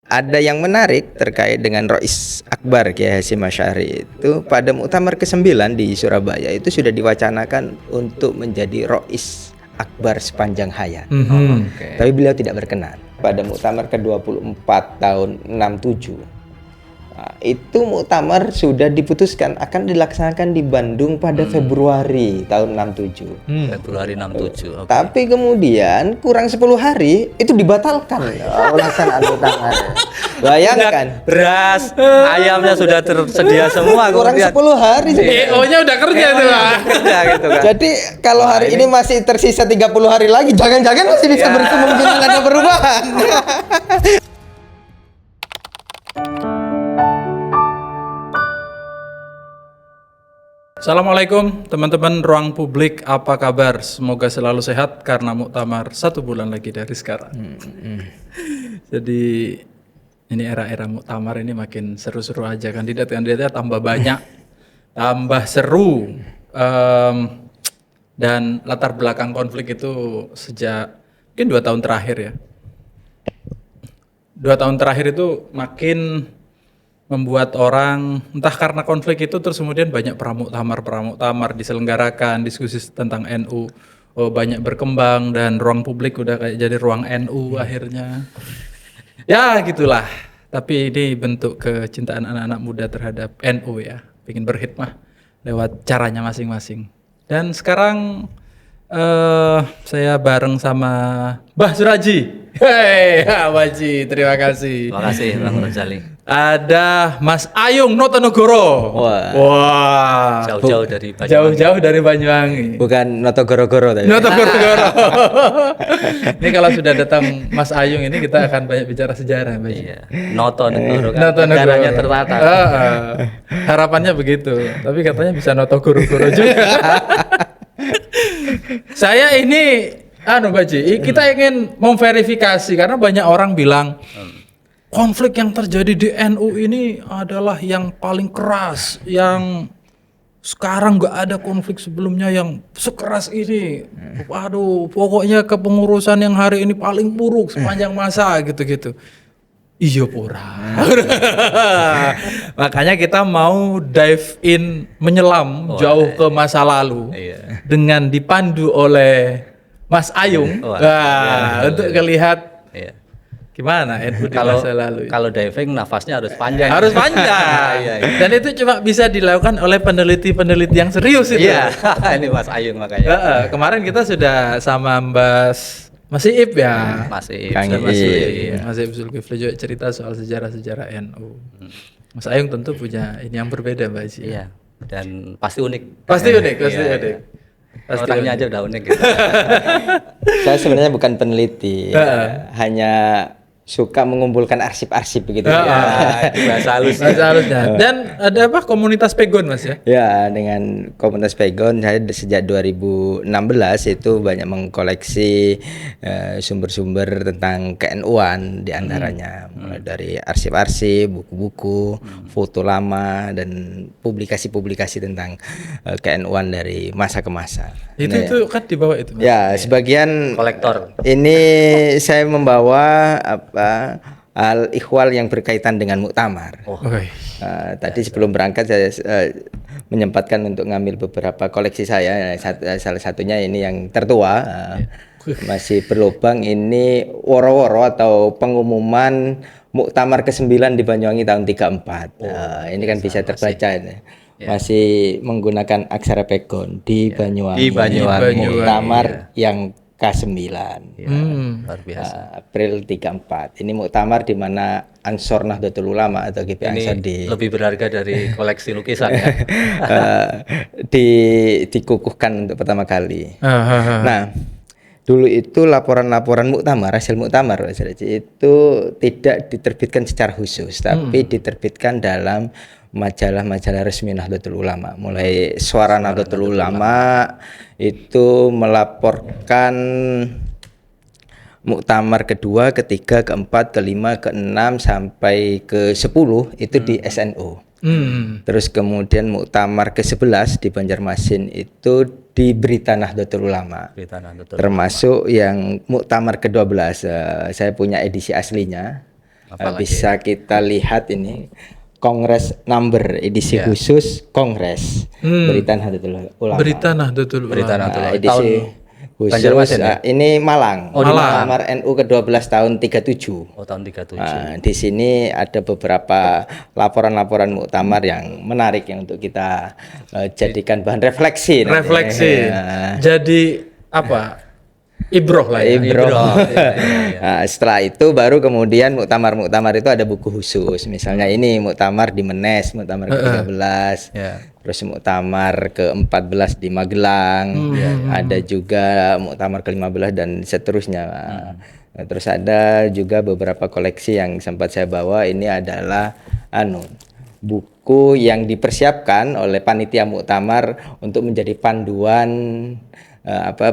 ada yang menarik terkait dengan Rois Akbar Kiai Hasyim Asy'ari itu pada Muktamar ke-9 di Surabaya itu sudah diwacanakan untuk menjadi Rois Akbar sepanjang hayat. Tapi beliau tidak berkenan. Pada Muktamar ke-24 tahun 67 itu muktamar sudah diputuskan akan dilaksanakan di Bandung pada Februari tahun 67. Februari 67. Tapi kemudian kurang 10 hari itu dibatalkan pelaksanaan muktamar. Bayangkan, Beras, ayamnya sudah tersedia semua. kurang 10 hari. EO-nya udah kerja tuh, Pak. Kerja gitu kan. Jadi kalau hari ini masih tersisa 30 hari lagi, jangan-jangan masih bisa berkemungkinan ada perubahan. Assalamualaikum teman-teman Ruang Publik, apa kabar? Semoga selalu sehat karena muktamar 1 bulan lagi dari sekarang. Jadi ini era-era muktamar ini makin seru-seru aja, kandidatnya tambah banyak, tambah seru. Dan latar belakang konflik itu sejak mungkin 2 tahun terakhir ya. 2 tahun terakhir itu makin membuat orang entah karena konflik itu terus kemudian banyak pramuktamar diselenggarakan, diskusi tentang NU banyak berkembang dan ruang publik udah kayak jadi ruang NU akhirnya. Ya gitulah. Tapi ini bentuk kecintaan anak-anak muda terhadap NU ya, ingin berkhidmah lewat caranya masing-masing. Dan sekarang saya bareng sama Mbah Suraji. Hei, Waji, terima kasih. Terima kasih Bang Rozali. Ada Mas Ayung Notonegoro. Wah. Jauh-jauh dari Banyuwangi. Jauh-jauh dari Banyuwangi. Bukan Notogoro-goro tadi. Notogoro. Ini kalau sudah datang Mas Ayung ini kita akan banyak bicara sejarah, Mbak. Iya. Notonegoro kan. Notonegoro. Negaranya tertata. Harapannya begitu. Tapi katanya bisa Notogoro-goro juga. Saya ini Baji, kita ingin memverifikasi karena banyak orang bilang konflik yang terjadi di NU ini adalah yang paling keras, yang sekarang nggak ada konflik sebelumnya yang sekeras ini. Waduh, pokoknya kepengurusan yang hari ini paling buruk sepanjang masa gitu-gitu. Iya pura. Makanya kita mau dive in, menyelam jauh ke masa lalu dengan dipandu oleh Mas Ayung. Untuk melihat gimana NU di masa lalu. Kalau diving nafasnya harus panjang. Harus panjang. Dan itu cuma bisa dilakukan oleh peneliti-peneliti yang serius itu. Iya. Ini Mas Ayung makanya. Kemarin kita sudah sama Mas Iip ya. Mas Iip. Mas Iip Zulkifli juga cerita soal sejarah-sejarah NU. Mas Ayung tentu punya ini yang berbeda, Mbak Isi. Iya. Dan pasti unik. Pasti unik. Orangnya aja udah unik gitu. Saya sebenarnya bukan peneliti, hanya suka mengumpulkan arsip-arsip begitu. Itu bahasa halusnya. Dan ada apa komunitas Pegon, Mas ya? Ya, dengan komunitas Pegon saya sejak 2016 itu banyak mengkoleksi sumber-sumber tentang ke-NU-an di antaranya mulai dari arsip-arsip, buku-buku, foto lama dan publikasi-publikasi tentang ke-NU-an dari masa ke masa. Itu kan di bawah itu, Mas. Ya, sebagian kolektor. Ini saya membawa al-ikhwal yang berkaitan dengan muktamar. Tadi sebelum berangkat saya menyempatkan untuk ngambil beberapa koleksi saya. Salah satunya ini yang tertua, masih berlubang, ini woro-woro atau pengumuman muktamar ke-9 di Banyuwangi tahun 34. Ini kan bisa terbaca ini. Masih menggunakan aksara Pegon di Banyuwangi. Muktamar yang K9 luar biasa. April 34. Ini muktamar di mana Ansor Nahdlatul Ulama atau GP Ansor lebih berharga dari koleksi lukisan ya. Dikukuhkan untuk pertama kali. Nah, dulu itu laporan-laporan muktamar, hasil muktamar itu tidak diterbitkan secara khusus, tapi diterbitkan dalam majalah-majalah resmi Nahdlatul Ulama. Mulai Suara Nahdlatul Ulama itu melaporkan muktamar kedua, ketiga, keempat, kelima, keenam sampai ke-10 itu di SNU. Terus kemudian muktamar ke-11 di Banjarmasin itu di Berita Nahdlatul Ulama. Termasuk yang muktamar ke-12 saya punya edisi aslinya. Apalagi? Bisa kita lihat ini Kongres Number edisi khusus Kongres Berita Nahdlatul Ulama. Berita Nahdlatul Ulama. Berita Nahdlatul Ulama. Edisi khusus Banjarmasin ya? ini Malang. Oh, di Malang. Muktamar NU ke-12 tahun 37. Oh, tahun 37. Di sini ada beberapa laporan-laporan muktamar yang menarik yang untuk kita jadikan bahan refleksi. Refleksi. Jadi apa? Ibroh lah ya. Ibroh. Iya. Nah, setelah itu baru kemudian muktamar-muktamar itu ada buku khusus. Misalnya ini muktamar di Menes, muktamar ke-13. Ya. Terus muktamar ke-14 di Magelang. Ada juga muktamar ke-15 dan seterusnya. Nah, terus ada juga beberapa koleksi yang sempat saya bawa. Ini adalah buku yang dipersiapkan oleh panitia muktamar untuk menjadi panduan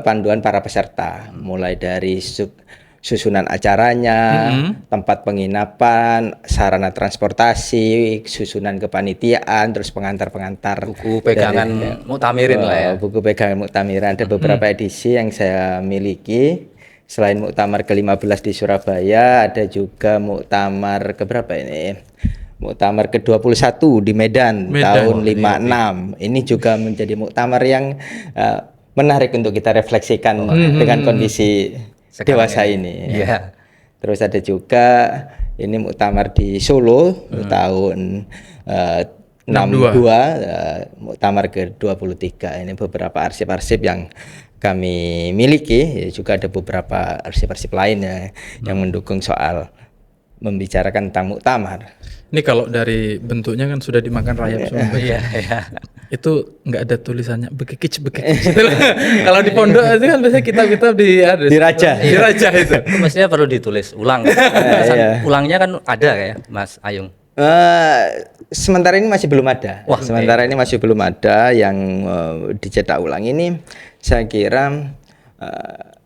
panduan para peserta, mulai dari susunan acaranya, tempat penginapan, sarana transportasi, susunan kepanitiaan, terus pengantar-pengantar, Buku pegangan muktamirin lah ya. buku pegangan muktamiran. Ada beberapa edisi yang saya miliki. Selain muktamar ke-15 di Surabaya, ada juga muktamar keberapa ini? Muktamar ke-21 di Medan. Tahun 56. Ini juga menjadi muktamar yang menarik untuk kita refleksikan dengan kondisi Sekarang dewasa ini. Iya. Terus ada juga ini muktamar di Solo tahun 62, muktamar ke-23. Ini beberapa arsip-arsip yang kami miliki. Juga ada beberapa arsip-arsip lainnya yang mendukung soal membicarakan tentang muktamar. Ini kalau dari bentuknya kan sudah dimakan rayap semua. Iya. Itu nggak ada tulisannya bekikic. Kalau di pondok itu kan biasanya kitab-kitab di Dirajah. Dirajah itu. Itu mestinya perlu ditulis ulang. Ulangnya kan ada ya, Mas Ayung. Sementara ini masih belum ada. Wah, ini masih belum ada yang dicetak ulang. Ini saya kira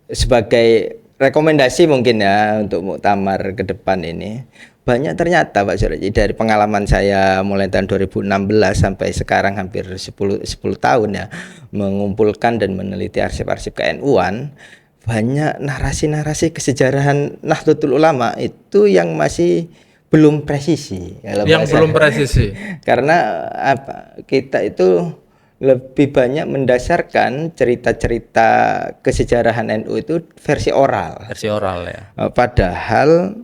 sebagai rekomendasi mungkin ya untuk muktamar ke depan ini. Banyak ternyata Pak Suraji, dari pengalaman saya mulai tahun 2016 sampai sekarang hampir 10 tahun ya mengumpulkan dan meneliti arsip-arsip ke-NU-an, banyak narasi-narasi kesejarahan Nahdlatul Ulama itu yang masih belum presisi. Yang belum presisi. Karena kita itu lebih banyak mendasarkan cerita-cerita kesejarahan NU itu versi oral. Versi oral ya. Padahal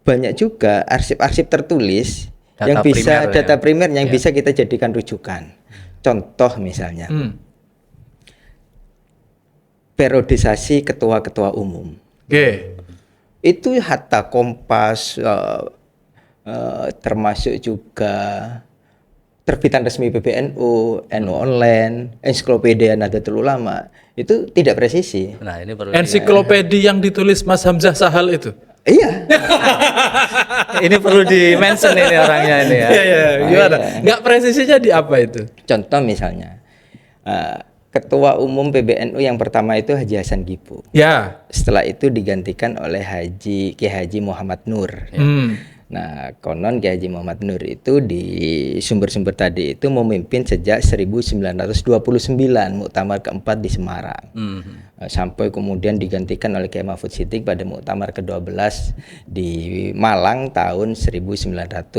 banyak juga arsip-arsip tertulis yang bisa data primer yang bisa kita jadikan rujukan. Contoh misalnya periodisasi ketua-ketua umum. Itu Hatta Kompas, termasuk juga terbitan resmi PBNU, NU Online, Ensiklopedia Nahdlatul Ulama, itu tidak presisi. Nah, ini perlu ensiklopedia yang ditulis Mas Hamzah Sahal itu. Iya. ini perlu di-mention ini orangnya ini ya. Iya, gimana? Nggak presisinya di apa itu? Contoh misalnya, Ketua Umum PBNU yang pertama itu Haji Hasan Gipo. Ya. Setelah itu digantikan oleh Ki Haji Muhammad Nur. Nah, konon Ki Haji Muhammad Nur itu di sumber-sumber tadi itu memimpin sejak 1929 muktamar keempat di Semarang. Sampai kemudian digantikan oleh Kiai Mahfud Siddiq pada muktamar ke-12 di Malang tahun 1937.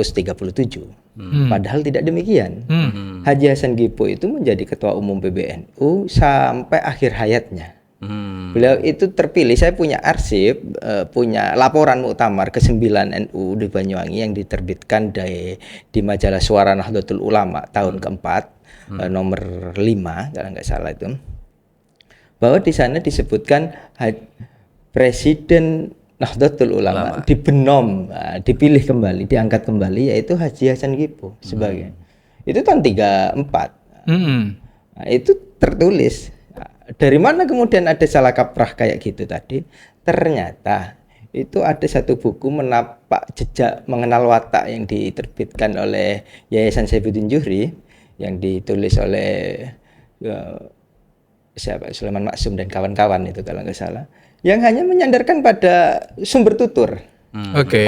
Padahal tidak demikian. Haji Hasan Gipo itu menjadi ketua umum PBNU sampai akhir hayatnya. Beliau itu terpilih. Saya punya arsip, punya laporan muktamar ke-9 NU di Banyuwangi yang diterbitkan di majalah Suara Nahdlatul Ulama tahun keempat, nomor 5 kalau nggak salah itu. Bahwa di sana disebutkan Presiden Nahdlatul Ulama dibenom, dipilih kembali, diangkat kembali, yaitu Haji Hasan Gipo sebagai. Itu tahun 34. Nah, itu tertulis. Dari mana kemudian ada salah kaprah kayak gitu tadi? Ternyata itu ada satu buku menapak jejak mengenal watak yang diterbitkan oleh Yayasan Saifuddin Zuhri yang ditulis oleh Sulaiman Maksum dan kawan-kawan itu kalau nggak salah, yang hanya menyandarkan pada sumber tutur.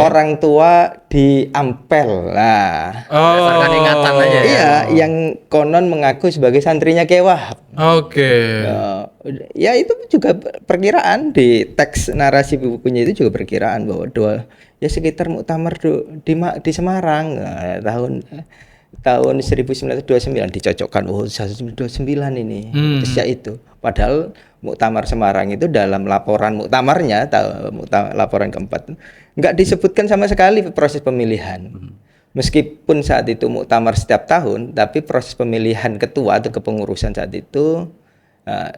Orang tua di Ampel lah. Berdasarkan ingatan aja ya. Iya, yang konon mengaku sebagai santrinya Kiai Wahab. Ya itu juga perkiraan di teks narasi bukunya itu juga perkiraan bahwa ya sekitar muktamar di Semarang tahun 1929 dicocokkan 1929 ini sejak itu. Padahal Muktamar Semarang itu dalam laporan muktamarnya laporan keempat nggak disebutkan sama sekali proses pemilihan. Meskipun saat itu muktamar setiap tahun, tapi proses pemilihan ketua atau kepengurusan saat itu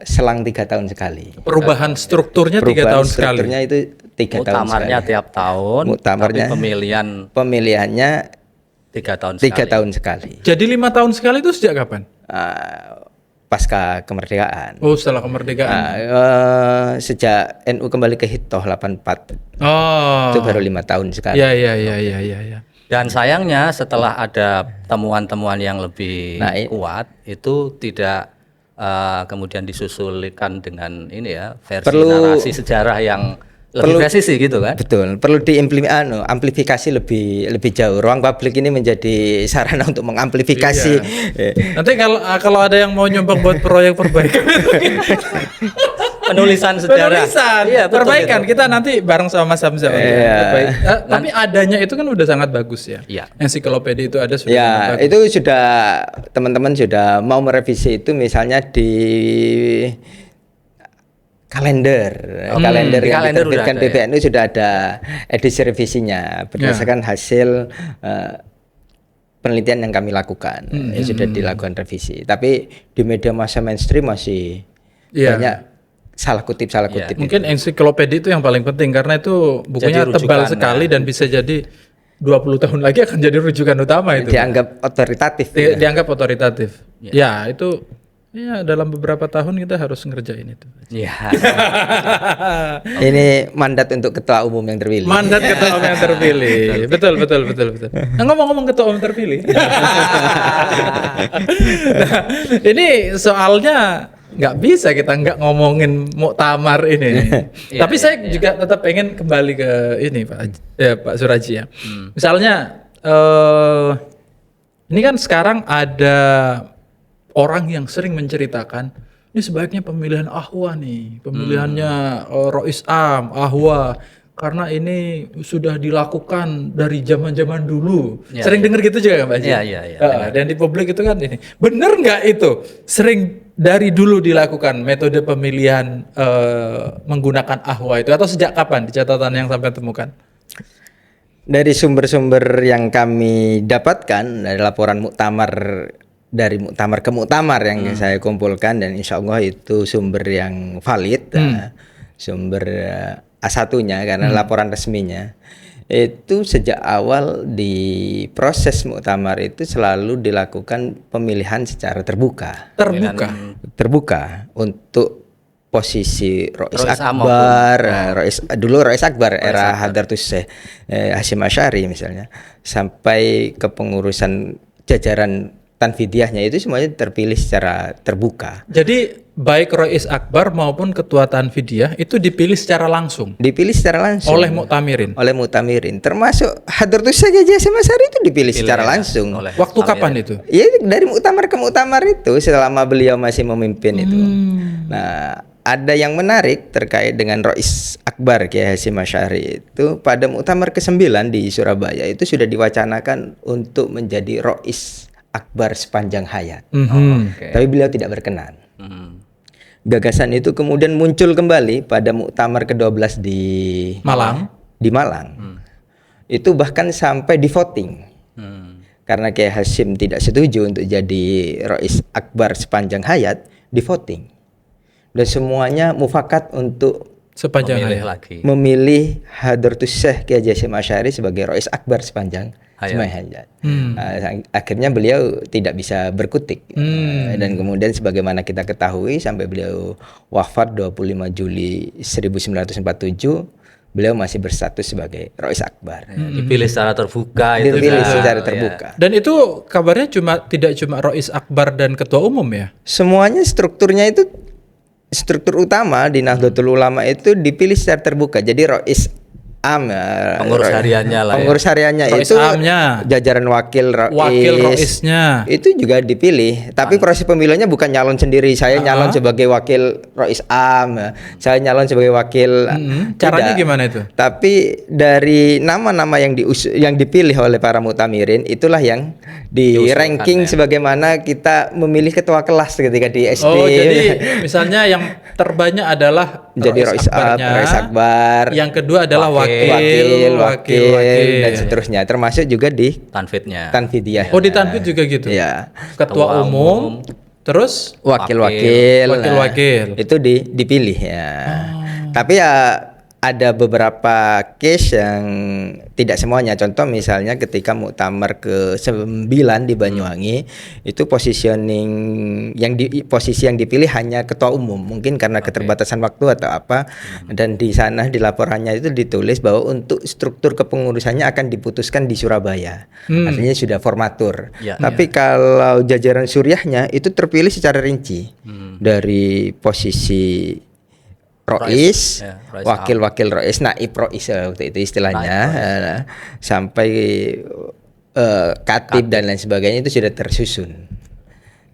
selang 3 tahun sekali. Perubahan strukturnya 3 tahun sekali. Strukturnya itu 3 tahun sekali. Muktamarnya tiap tahun, Muktamarnya, tapi pemilihannya 3 tahun 3 sekali. tahun sekali. Jadi 5 tahun sekali itu sejak kapan? Pasca kemerdekaan. Oh, setelah kemerdekaan. Sejak NU kembali ke Hitoh 84. Oh. Itu baru 5 tahun sekali. Ya. Dan sayangnya setelah ada temuan-temuan yang lebih kuat, itu tidak kemudian disusulkan dengan ini ya versi narasi sejarah yang lebih presisi gitu kan? Betul, perlu amplifikasi lebih jauh. Ruang publik ini menjadi sarana untuk mengamplifikasi. Nanti kalau ada yang mau nyumbang buat proyek perbaikan penulisan sejarah. Iya, perbaikan kita nanti bareng sama Mas Hamzah. Tapi adanya itu kan udah sangat bagus ya. Iya. Ensiklopedia itu ada sudah Ya, sangat bagus. itu sudah teman-teman sudah mau merevisi itu misalnya di kalender yang diterbitkan PBNU sudah ada edisi revisinya berdasarkan hasil penelitian yang kami lakukan. Sudah dilakukan revisi. Tapi di media massa mainstream masih banyak salah kutip. Mungkin ensiklopedia itu yang paling penting karena itu bukunya tebal sekali dan bisa jadi 20 tahun lagi akan jadi rujukan utama itu. Dianggap otoritatif. Dianggap otoritatif. Ya, itu ya dalam beberapa tahun kita harus ngerjain itu. Iya. Ini mandat untuk ketua umum yang terpilih. Mandat ketua umum yang terpilih. Betul. Nah, ngomong-ngomong ketua umum terpilih. Nah, ini soalnya nggak bisa kita nggak ngomongin muktamar ini. Tapi saya juga tetap pengen kembali ke ini Pak Suraji ya. Misalnya ini kan sekarang ada orang yang sering menceritakan ini sebaiknya pemilihan Ahwa nih, pemilihannya Rois Am, Ahwa, karena ini sudah dilakukan dari zaman-zaman dulu. Sering dengar gitu juga kan Pak Haji? Iya. Dan di publik itu kan ini, bener nggak itu? Sering dari dulu dilakukan metode pemilihan menggunakan Ahwa itu atau sejak kapan di catatan yang sampai temukan? Dari sumber-sumber yang kami dapatkan dari laporan muktamar dari muktamar ke muktamar yang saya kumpulkan dan insya Allah itu sumber yang valid, sumber A1-nya karena laporan resminya itu sejak awal di proses muktamar itu selalu dilakukan pemilihan secara terbuka untuk posisi Rois Akbar, Rois Akbar era Hadartus Syekh Hasyim Asy'ari misalnya sampai ke pengurusan jajaran Tanfidiyahnya itu semuanya terpilih secara terbuka. Jadi baik Rois Akbar maupun ketua Tanfidiyah itu dipilih secara langsung. Dipilih secara langsung oleh muktamirin. Termasuk Hadratus Syekh Hasyim Asy'ari itu dipilih secara langsung. Waktu kapan itu? Ya dari muktamar ke muktamar itu selama beliau masih memimpin itu. Nah, ada yang menarik terkait dengan Rois Akbar Kiai Hasyim Asy'ari itu pada muktamar ke-9 di Surabaya itu sudah diwacanakan untuk menjadi Rois Akbar sepanjang hayat. Tapi beliau tidak berkenan. Gagasan itu kemudian muncul kembali pada muktamar ke-12 di Malang. Itu bahkan sampai di voting. Karena Kiai Hasyim tidak setuju untuk jadi Rois Akbar sepanjang hayat, di voting. Dan semuanya mufakat untuk sepanjang hayat memilih Hadratus Syekh Kiai Hasyim Asy'ari sebagai Rois Akbar sepanjang hayat. Akhirnya beliau tidak bisa berkutik. Dan kemudian sebagaimana kita ketahui sampai beliau wafat 25 Juli 1947 beliau masih berstatus sebagai Rois Akbar. Dipilih secara terbuka secara terbuka. Dan itu kabarnya tidak cuma Rois Akbar dan ketua umum ya? Semuanya strukturnya itu struktur utama di Nahdlatul Ulama itu dipilih secara terbuka. Jadi Rois pengurus hariannya lah. Pengurus hariannya itu jajaran wakil roisnya itu juga dipilih. Tapi proses pemilihannya bukan nyalon sendiri. Saya nyalon sebagai wakil rois am, saya nyalon sebagai wakil. Caranya gimana itu? Tapi dari nama-nama yang dipilih oleh para muktamirin itulah yang di ranking sebagaimana kita memilih ketua kelas ketika di SD. Oh, jadi misalnya yang terbanyak adalah jadi Rois Akbar. Yang kedua adalah wakil dan seterusnya, termasuk juga di Tanfidiyah. Oh, di Tanfid juga gitu. Ya. Ketua umum, terus wakil itu dipilih ya. Tapi ya ada beberapa case yang tidak semuanya. Contoh misalnya ketika muktamar ke-9 di Banyuwangi itu posisi yang dipilih hanya ketua umum, mungkin karena keterbatasan waktu atau apa, dan di sana di laporannya itu ditulis bahwa untuk struktur kepengurusannya akan diputuskan di Surabaya. Artinya sudah formatur. Tapi kalau jajaran Suriahnya itu terpilih secara rinci dari posisi Rois, wakil Rois, naib Rois waktu itu istilahnya, sampai katib dan lain sebagainya itu sudah tersusun.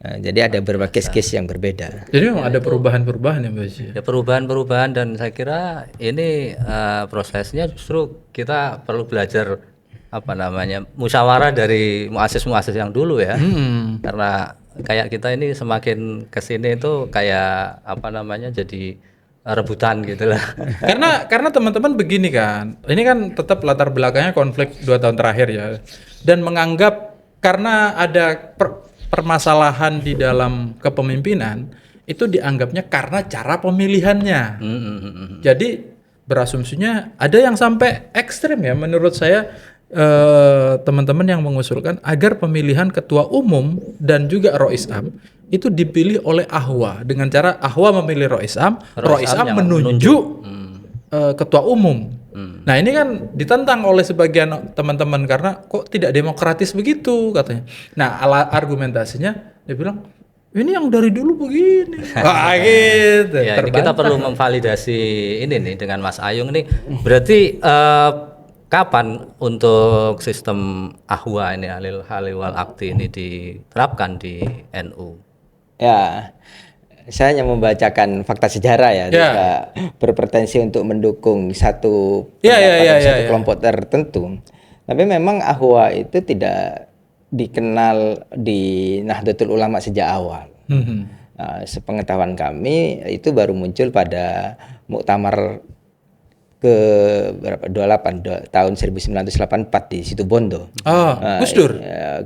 Jadi ada beberapa case-case yang berbeda. Jadi memang ada perubahan-perubahan ya Mbak Haji? Ya perubahan-perubahan, dan saya kira ini prosesnya justru kita perlu belajar musyawarah dari muassis-muassis yang dulu ya. Karena kayak kita ini semakin kesini itu kayak jadi rebutan gitu lah. Karena teman-teman begini kan, ini kan tetap latar belakangnya konflik 2 tahun terakhir ya, dan menganggap karena ada permasalahan di dalam kepemimpinan itu dianggapnya karena cara pemilihannya. Jadi berasumsinya ada yang sampai ekstrim ya menurut saya, teman-teman yang mengusulkan agar pemilihan ketua umum dan juga Rois Am itu dipilih oleh Ahwa dengan cara Ahwa memilih Rois Am menunjuk ketua umum. Nah ini kan ditentang oleh sebagian teman-teman karena kok tidak demokratis begitu katanya. Nah argumentasinya dia bilang ini yang dari dulu begini. Gitu. Ya, ini kita perlu memvalidasi ini nih dengan Mas Ayung nih. Berarti kapan untuk sistem Ahwa ini halil wal akti ini diterapkan di NU? Ya, saya hanya membacakan fakta sejarah ya, tidak berpretensi untuk mendukung satu kelompok tertentu. Tapi memang Ahwa itu tidak dikenal di Nahdlatul Ulama sejak awal. Sepengetahuan kami itu baru muncul pada muktamar tahun 1984 di Situbondo. Gus Dur.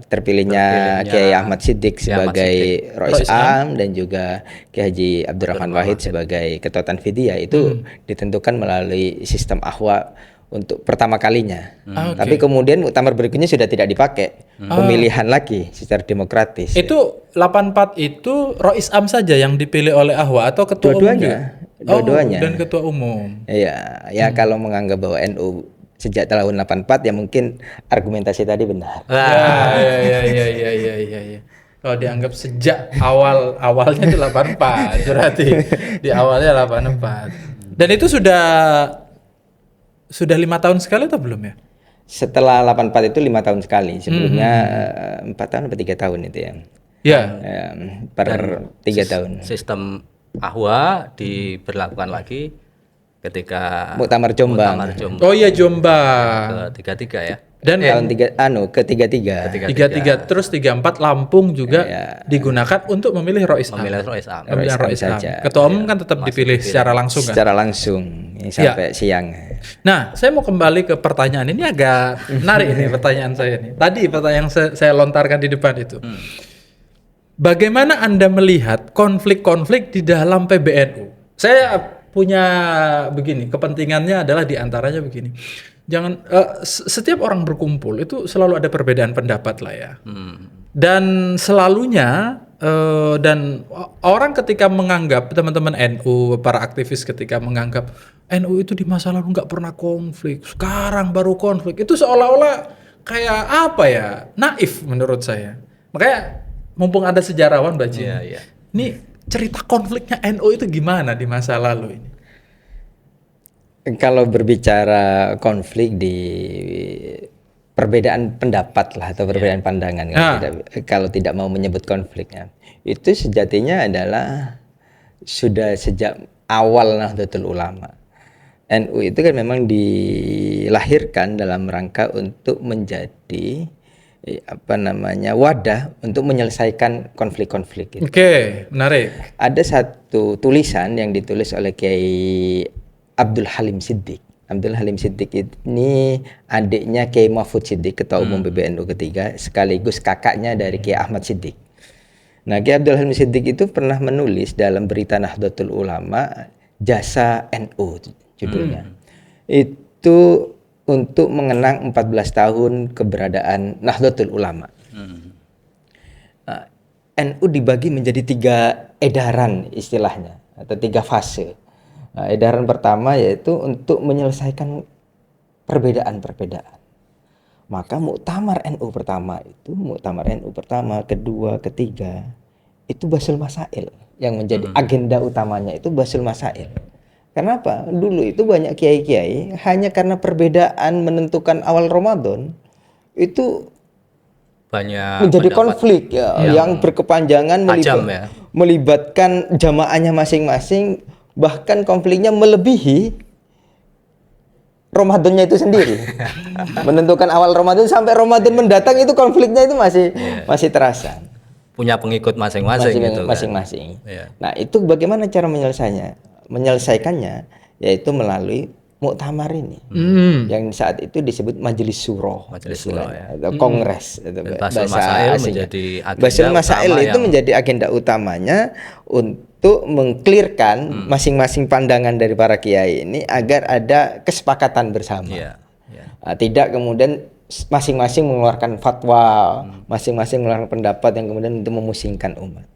Terpilihnya Kiai Ahmad Siddiq sebagai Rois Am dan juga Kiai Haji Abdurrahman Wahid sebagai Ketua Tanfidiyah itu ditentukan melalui sistem Ahwa untuk pertama kalinya. Tapi kemudian muktamar berikutnya sudah tidak dipakai. Pemilihan lagi secara demokratis. Itu 84 itu Rois Am saja yang dipilih oleh Ahwa atau ketua umum juga? Dua-duanya. Dan ketua umum. Iya, kalau menganggap bahwa NU sejak tahun 84 ya mungkin argumentasi tadi benar. Iya. Kalau dianggap sejak awalnya itu 84, berarti di awalnya 84. Dan itu sudah 5 tahun sekali atau belum ya? Setelah 84 itu 5 tahun sekali. Sebelumnya 4 tahun atau 3 tahun itu ya. Iya. Per 3 tahun. Sistem Ahwa diberlakukan lagi ketika Muktamar Jombang. Oh iya, Jombang. Ke-33 ya. Dan tahun ke-33. 33 terus 34 Lampung juga digunakan untuk memilih Rois Am. Pemilihan Rois Am. Ketua umum kan tetap dipilih secara langsung kan? Secara langsung sampai siang. Nah, saya mau kembali ke pertanyaan ini, agak menarik ini pertanyaan saya nih. Tadi pertanyaan yang saya lontarkan di depan itu. Bagaimana Anda melihat konflik-konflik di dalam PBNU? Saya punya begini, kepentingannya adalah diantaranya begini. Jangan setiap orang berkumpul itu selalu ada perbedaan pendapat lah ya. Dan selalunya dan orang ketika menganggap teman-teman NU, para aktivis ketika menganggap NU itu di masa lalu nggak pernah konflik, sekarang baru konflik, itu seolah-olah kayak apa ya, naif menurut saya. Makanya mumpung ada sejarawan Mbak Jin, ini cerita konfliknya NU itu gimana di masa lalu ini? Kalau berbicara konflik di perbedaan pendapat lah atau perbedaan pandangan, kalau tidak mau menyebut konfliknya, itu sejatinya adalah sudah sejak awal Nahdlatul Ulama. NU itu kan memang dilahirkan dalam rangka untuk menjadi wadah untuk menyelesaikan konflik-konflik itu. Oke, menarik. Ada satu tulisan yang ditulis oleh Kiai Abdul Halim Siddiq. Abdul Halim Siddiq ini adiknya Kiai Mahfud Siddiq, ketua umum PBNU ketiga, sekaligus kakaknya dari Kiai Ahmad Siddiq. Nah, Kiai Abdul Halim Siddiq itu pernah menulis dalam berita Nahdlatul Ulama Jasa NU judulnya. Itu untuk mengenang 14 tahun keberadaan Nahdlatul Ulama. NU dibagi menjadi 3 edaran istilahnya atau 3 fase. Edaran pertama yaitu untuk menyelesaikan perbedaan-perbedaan. Maka Muktamar NU pertama, kedua, ketiga itu Basul Masail yang menjadi agenda utamanya itu Basul Masail. Kenapa? Dulu itu banyak kiai-kiai hanya karena perbedaan menentukan awal Ramadan itu banyak menjadi konflik yang berkepanjangan melibatkan jamaahnya masing-masing, bahkan konfliknya melebihi Ramadannya itu sendiri. Menentukan awal Ramadan sampai Ramadan mendatang itu konfliknya itu masih terasa. Punya pengikut masing-masing gitu masing-masing. Nah, itu bagaimana cara menyelesaikannya yaitu melalui muktamar ini. Yang saat itu disebut Majelis Syuro. Atau kongres Basul Masail menjadi agenda Basul Masail itu menjadi agenda utamanya untuk mengklirkan masing-masing pandangan dari para kiai ini agar ada kesepakatan bersama. Tidak kemudian masing-masing mengeluarkan fatwa, masing-masing mengeluarkan pendapat yang kemudian untuk memusingkan umat.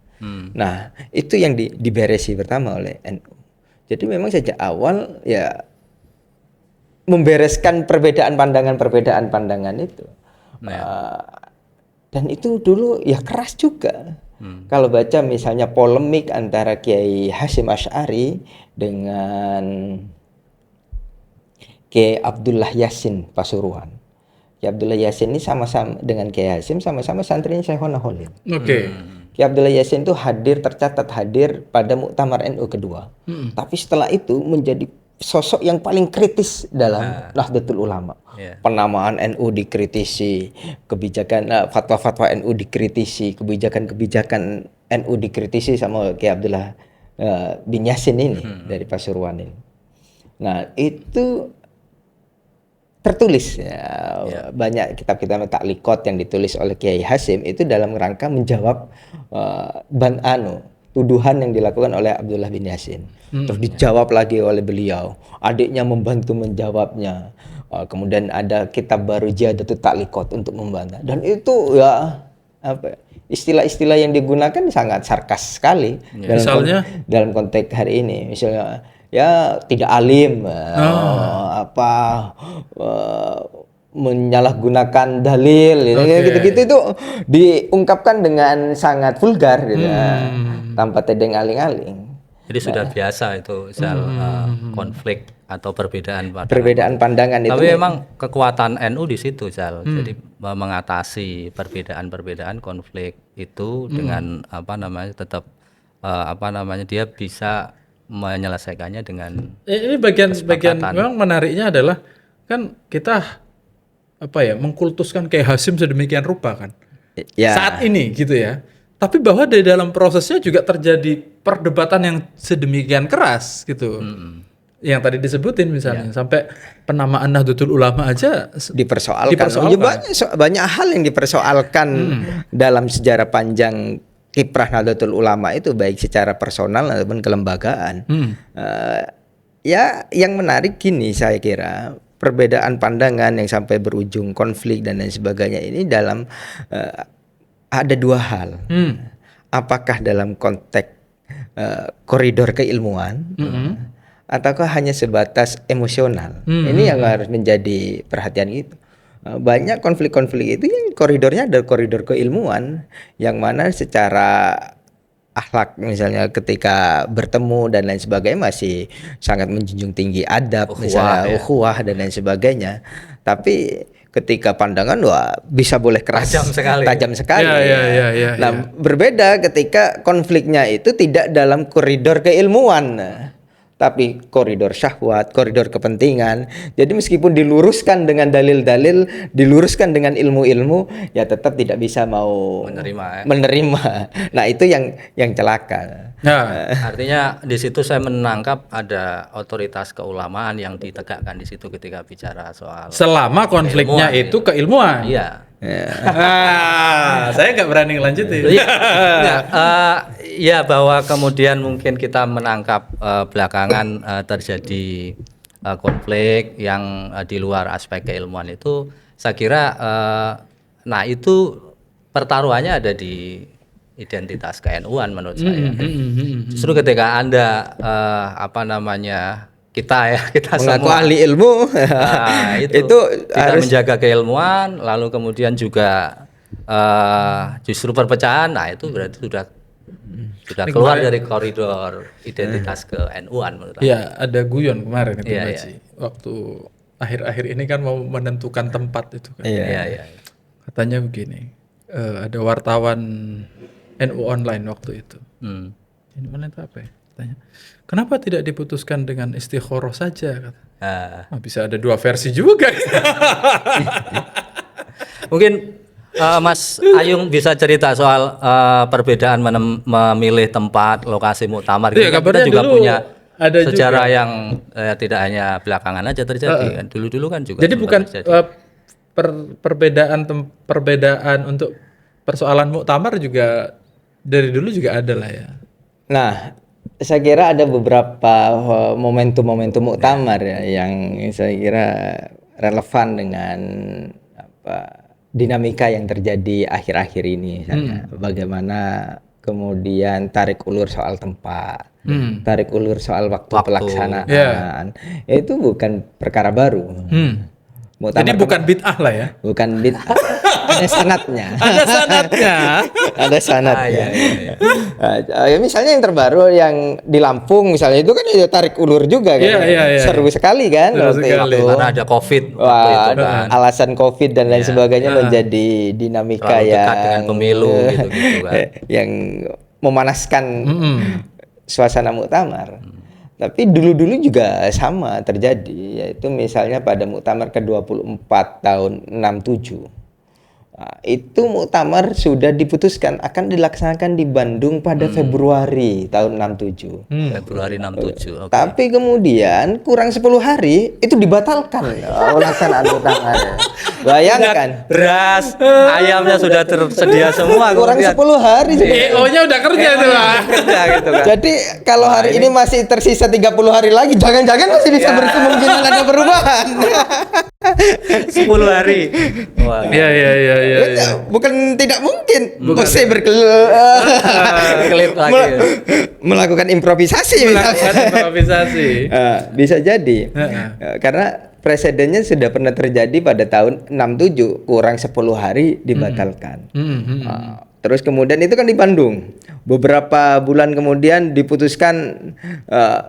Nah, itu yang diberesi pertama oleh NU. Jadi memang sejak awal membereskan perbedaan pandangan itu. Dan itu dulu keras juga. Kalau baca misalnya polemik antara Kiai Hasyim Asy'ari dengan Kiai Abdullah Yasin Pasuruan. Kiai Abdullah Yasin ini sama-sama dengan Kiai Hasyim sama-sama santrinya Syekhona Khalil. Kiai Abdullah Yasin itu tercatat hadir pada Muktamar NU kedua. Tapi setelah itu menjadi sosok yang paling kritis dalam Nahdlatul Ulama. Penamaan NU dikritisi, kebijakan fatwa-fatwa NU dikritisi, kebijakan-kebijakan NU dikritisi sama Kiai Abdullah bin Yasin ini dari Pasuruan ini. Nah, itu tertulis banyak kitab-kitab taklikot yang ditulis oleh Kiai Hasyim itu dalam rangka menjawab tuduhan yang dilakukan oleh Abdullah bin Yasin. Terus dijawab lagi oleh beliau, adiknya membantu menjawabnya. Kemudian ada kitab baru Jadatul Taklikot untuk membantah. Dan itu istilah-istilah yang digunakan sangat sarkas sekali dalam konteks hari ini. Misalnya tidak alim, menyalahgunakan dalil, gitu-gitu itu diungkapkan dengan sangat vulgar, gitu, tanpa tedeng aling-aling. Jadi sudah biasa itu konflik atau perbedaan pandangan itu. Tapi memang kekuatan NU di situ, Jadi mengatasi perbedaan konflik itu dengan tetap dia bisa menyelesaikannya dengan ini bagian memang menariknya adalah kan kita mengkultuskan Kiai Hasyim sedemikian rupa kan saat ini gitu ya, tapi bahwa di dalam prosesnya juga terjadi perdebatan yang sedemikian keras gitu. Yang tadi disebutin misalnya sampai penamaan Nahdlatul Ulama aja dipersoalkan. Banyak hal yang dipersoalkan dalam sejarah panjang kiprah Nahdlatul Ulama itu, baik secara personal ataupun kelembagaan. Yang menarik gini, saya kira perbedaan pandangan yang sampai berujung konflik dan lain sebagainya ini dalam ada 2 hal. Apakah dalam konteks koridor keilmuan ataukah hanya sebatas emosional? Ini yang harus menjadi perhatian itu. Banyak konflik-konflik itu yang koridornya adalah koridor keilmuan, yang mana secara akhlak misalnya ketika bertemu dan lain sebagainya masih sangat menjunjung tinggi adab, misalnya ukhuwah dan lain sebagainya. Tapi ketika pandangan bisa boleh keras, tajam sekali. Nah, berbeda ketika konfliknya itu tidak dalam koridor keilmuan, tapi koridor syahwat, koridor kepentingan. Jadi meskipun diluruskan dengan dalil-dalil, diluruskan dengan ilmu-ilmu, ya tetap tidak bisa mau menerima. Nah, itu yang celaka. Nah, artinya di situ saya menangkap ada otoritas keulamaan yang ditegakkan di situ ketika bicara soal selama konfliknya keilmuan, itu keilmuan. Iya. Saya nggak berani ngelanjutin. Ya, bahwa kemudian mungkin kita menangkap belakangan terjadi konflik yang di luar aspek keilmuan itu, saya kira nah itu pertaruhannya ada di identitas ke-NU-an menurut saya. Justru ketika Anda kita mengaku semua ahli ilmu, itu harus menjaga keilmuan, lalu kemudian juga justru perpecahan, nah itu berarti sudah keluar dari koridor identitas ke-NU-an menurut saya. Iya, ada guyon kemarin itu waktu akhir-akhir ini kan mau menentukan tempat itu kan. Iya. Katanya begini, ada wartawan NU online waktu itu. NU online itu apa ya? Tanya, kenapa tidak diputuskan dengan istikharah saja? Bisa ada dua versi juga. Mungkin Mas Ayung bisa cerita soal perbedaan memilih tempat lokasi muktamar. Iya, kita juga punya ada sejarah juga yang tidak hanya belakangan aja terjadi kan. Dulu kan juga. Jadi bukan perbedaan untuk persoalan muktamar juga dari dulu juga ada lah ya. Nah, saya kira ada beberapa momentum-momentum muktamar yang saya kira relevan dengan dinamika yang terjadi akhir-akhir ini. Misalnya, bagaimana kemudian tarik ulur soal tempat, tarik ulur soal waktu pelaksanaan, itu bukan perkara baru. Jadi bukan bid'ah lah ya? Bukan bid'ah. Ada sanadnya. Ada sanadnya. Ya, misalnya yang terbaru yang di Lampung misalnya itu kan ya tarik ulur juga kan. Seru sekali kan waktu itu. Karena ada COVID. Alasan COVID dan lain sebagainya menjadi dinamika dekat dengan pemilu gitu kan. Yang memanaskan suasana muktamar. Tapi dulu-dulu juga sama terjadi, yaitu misalnya pada muktamar ke-24 tahun 67. Nah, itu muktamar sudah diputuskan akan dilaksanakan di Bandung pada Februari tahun 67. Februari 67. Okay. Tapi kemudian kurang 10 hari itu dibatalkan pelaksanaan muktamar. Bayangkan. Beras, ayamnya sudah tersedia semua. Kurang 10 hari. EO-nya udah kerja itu lah. Kerja gitu kan. Jadi kalau hari ini masih tersisa 30 hari lagi, jangan-jangan masih bisa berkemungkinan ada perubahan. 10 hari. Wah. Iya. Bukan tidak mungkin. Masih berkelit lagi. Melakukan improvisasi misalnya. Bisa jadi. Karena presidennya sudah pernah terjadi pada tahun 67, kurang 10 hari dibatalkan. Terus kemudian itu kan di Bandung. Beberapa bulan kemudian diputuskan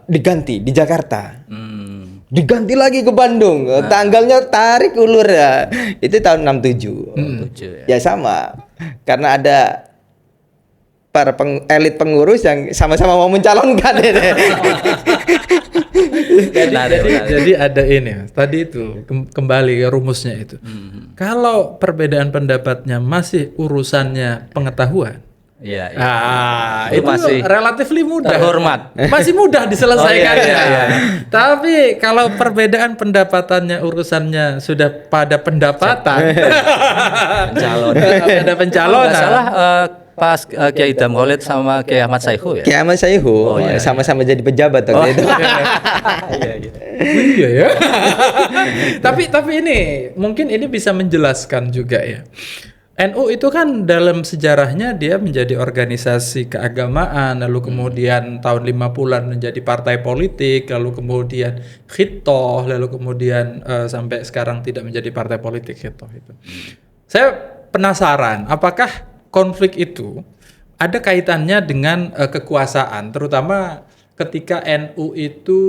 diganti di Jakarta. Diganti lagi ke Bandung. Tanggalnya tarik ulur ya. Itu tahun 67. Ya sama. Karena ada para elit pengurus yang sama-sama mau mencalonkan. Jadi ada ini. Tadi itu kembali ke rumusnya itu. Kalau perbedaan pendapatnya masih urusannya pengetahuan, itu masih relatively mudah. Terhormat. Masih mudah diselesaikannya. Tapi kalau perbedaan pendapatannya urusannya sudah pada pendapatan, ada pencalonan. Salah pas Kiai Idham Khalid sama Kiai Ahmad Saihu ya. Kiai Ahmad Saihu sama-sama jadi pejabat waktu itu. Iya ya. Tapi ini mungkin ini bisa menjelaskan juga ya. NU itu kan dalam sejarahnya dia menjadi organisasi keagamaan, lalu kemudian tahun 50-an menjadi partai politik, lalu kemudian khitoh, lalu kemudian sampai sekarang tidak menjadi partai politik khitoh itu. Saya penasaran, apakah konflik itu ada kaitannya dengan kekuasaan, terutama ketika NU itu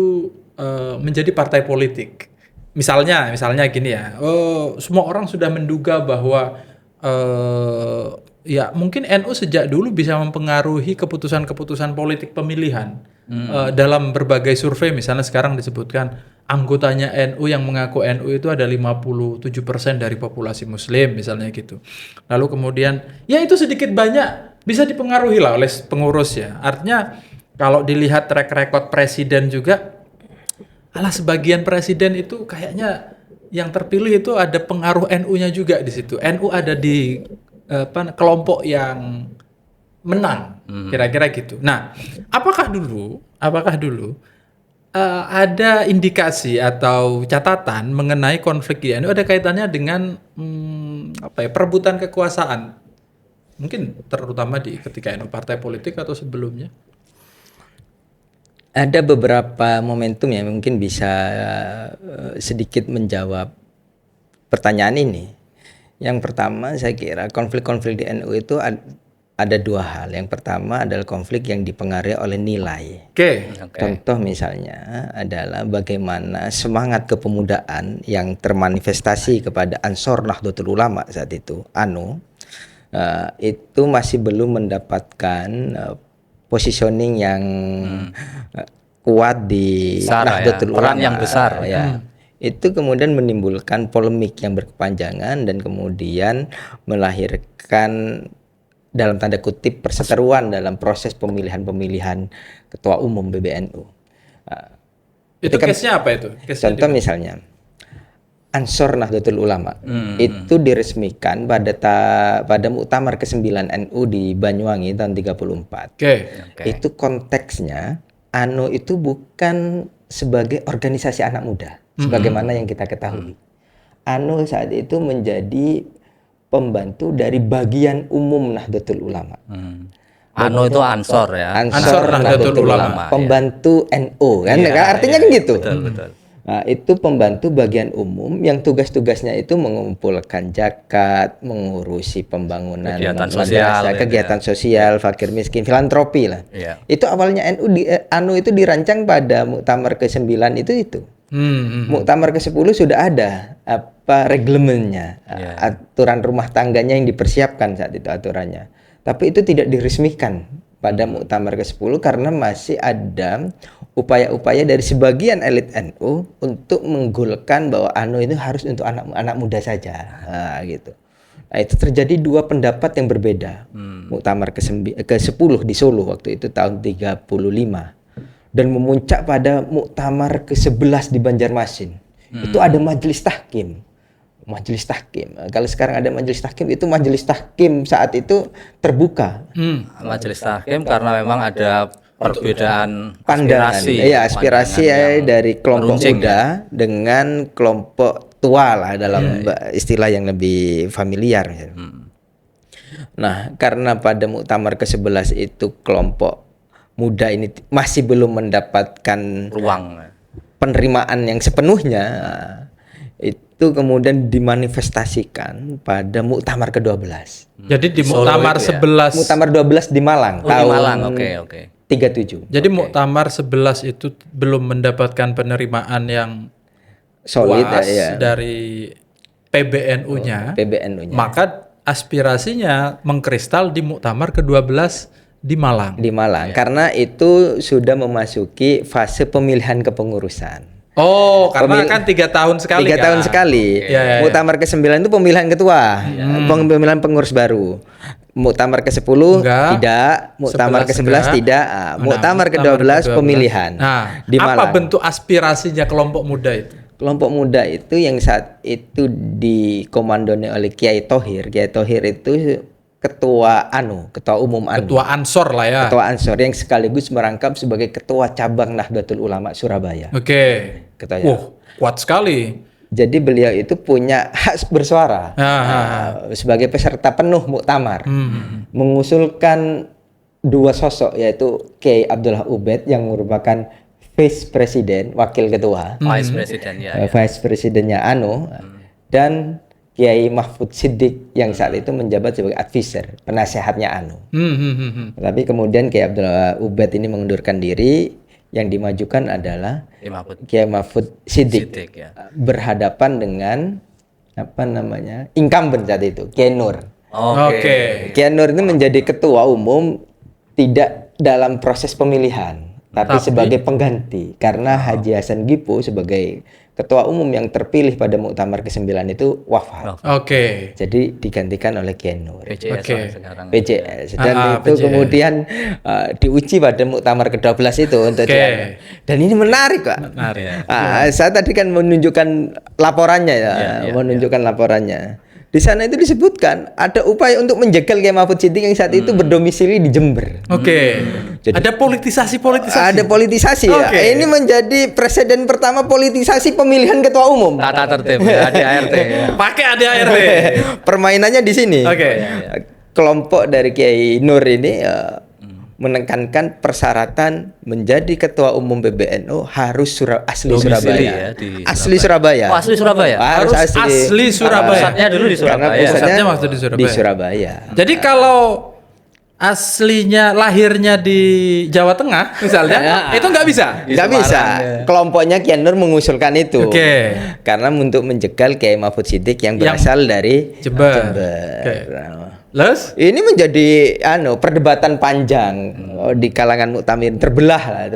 menjadi partai politik. Misalnya gini ya, semua orang sudah menduga bahwa ya mungkin NU sejak dulu bisa mempengaruhi keputusan-keputusan politik pemilihan. Dalam berbagai survei, misalnya sekarang disebutkan anggotanya NU yang mengaku NU itu ada 57% dari populasi Muslim, misalnya gitu. Lalu kemudian, ya itu sedikit banyak bisa dipengaruhi lah oleh pengurus ya. Artinya kalau dilihat track record presiden juga, sebagian presiden itu kayaknya yang terpilih itu ada pengaruh NU-nya juga di situ. NU ada di kelompok yang menang, kira-kira gitu. Nah, apakah dulu ada indikasi atau catatan mengenai konflik di NU ada kaitannya dengan perebutan kekuasaan? Mungkin terutama ketika NU partai politik atau sebelumnya? Ada beberapa momentum yang mungkin bisa sedikit menjawab pertanyaan ini. Yang pertama, saya kira konflik-konflik di NU itu ada dua hal. Yang pertama adalah konflik yang dipengaruhi oleh nilai. Contoh misalnya adalah bagaimana semangat kepemudaan yang termanifestasi kepada Ansor Nahdlatul Ulama saat itu, ANO, itu masih belum mendapatkan positioning yang kuat di Nahdlatul Ulama. Peran yang besar. Itu kemudian menimbulkan polemik yang berkepanjangan dan kemudian melahirkan dalam tanda kutip perseteruan dalam proses pemilihan ketua umum PBNU. Itu case-nya apa itu? Contoh misalnya Ansor Nahdlatul Ulama itu diresmikan pada Muktamar ke-9 NU di Banyuwangi tahun 34. Itu konteksnya ANO itu bukan sebagai organisasi anak muda sebagaimana yang kita ketahui. ANO saat itu menjadi pembantu dari bagian umum Nahdlatul Ulama. ANO itu Ansor ya. Ansor Nahdlatul Ulama. Pembantu NU kan? Artinya kan gitu. Betul. Nah, itu pembantu bagian umum yang tugas-tugasnya itu mengumpulkan zakat, mengurusi pembangunan kegiatan sosial, fakir miskin, filantropi lah. Itu awalnya ANO itu dirancang pada Muktamar ke-9 itu. Muktamar ke-10 sudah ada reglemennya, aturan rumah tangganya yang dipersiapkan saat itu aturannya. Tapi itu tidak diresmikan pada Muktamar ke-10 karena masih ada upaya-upaya dari sebagian elit NU untuk menggolkan bahwa ANO itu harus untuk anak muda saja, gitu. Nah, itu terjadi dua pendapat yang berbeda. Muktamar ke-10 di Solo waktu itu tahun 35 dan memuncak pada Muktamar ke-11 di Banjarmasin. Itu ada majelis tahkim. Kalau sekarang ada majelis tahkim, itu majelis tahkim saat itu terbuka. Majelis tahkim karena memang ada perbedaan pandangan, aspirasi dari kelompok muda dengan kelompok tua lah dalam istilah yang lebih familiar. Nah, karena pada Muktamar ke-11 itu kelompok muda ini masih belum mendapatkan ruang penerimaan yang sepenuhnya, itu kemudian dimanifestasikan pada Muktamar ke-12. Jadi di Muktamar 11 Muktamar 12 di Malang tahun 37. Jadi Muktamar 11 itu belum mendapatkan penerimaan yang solid dari PBNU-nya. Maka aspirasinya mengkristal di Muktamar ke-12 di Malang. Karena itu sudah memasuki fase pemilihan kepengurusan. Karena kan 3 tahun sekali. 3 tahun sekali. Muktamar ke-9 itu pemilihan ketua, pemilihan pengurus baru. Muktamar ke-10 tidak, Muktamar ke-11 tidak, Muktamar ke-12 pemilihan. Di Malang. Apa bentuk aspirasinya kelompok muda itu? Kelompok muda itu yang saat itu dikomandoi oleh Kiai Thohir. Kiai Thohir itu ketua umum ANO. Ketua Ansor lah ya. Ketua Ansor yang sekaligus merangkap sebagai ketua cabang Nahdlatul Ulama Surabaya. Kuat sekali. Jadi beliau itu punya hak bersuara sebagai peserta penuh muktamar, mengusulkan dua sosok yaitu Kiai Abdullah Ubed yang merupakan vice presiden, wakil ketua, vice presiden vice presidennya ANO, dan Kiai Mahfud Siddiq yang saat itu menjabat sebagai advisor, penasehatnya ANU. Tapi kemudian Kiai Abdul Ubed ini mengundurkan diri, yang dimajukan adalah Kiai Mahfud Siddiq ya. Berhadapan dengan incumbent saat itu, Kiai Nur. Kiai Nur itu menjadi ketua umum tidak dalam proses pemilihan, tapi sebagai pengganti karena Haji Hasan Gipo sebagai ketua umum yang terpilih pada Muktamar ke-9 itu wafat. Jadi digantikan oleh Kiai Nur. PJS. Dan itu PJS. Kemudian diuji pada Muktamar ke-12 itu untuk dia. Dan ini menarik, Pak. Saya tadi kan menunjukkan laporannya menunjukkan laporannya. Di sana itu disebutkan ada upaya untuk menjegal Kiai Mahfud Siddiq yang saat itu berdomisili di Jember. Jadi, ada politisasi. Ada politisasi ya. Ini menjadi presiden pertama politisasi pemilihan ketua umum. Tata tertib ADART. Pakai ADART. Permainannya di sini. Kelompok dari Kiai Nur ini menekankan persyaratan menjadi ketua umum PBNU harus asli Surabaya. Asli Surabaya. Asli Surabaya. Harus asli Surabaya. Pusatnya dulu di Surabaya. Karena pusatnya waktu di Surabaya. Jadi kalau aslinya lahirnya di Jawa Tengah misalnya, itu nggak bisa. Nggak bisa. Kelompoknya Kiai Nur mengusulkan itu. Karena untuk menjegal Kiai Mahfud Siddiq yang berasal dari Jember. Ini menjadi perdebatan panjang di kalangan Muktamirin, terbelah.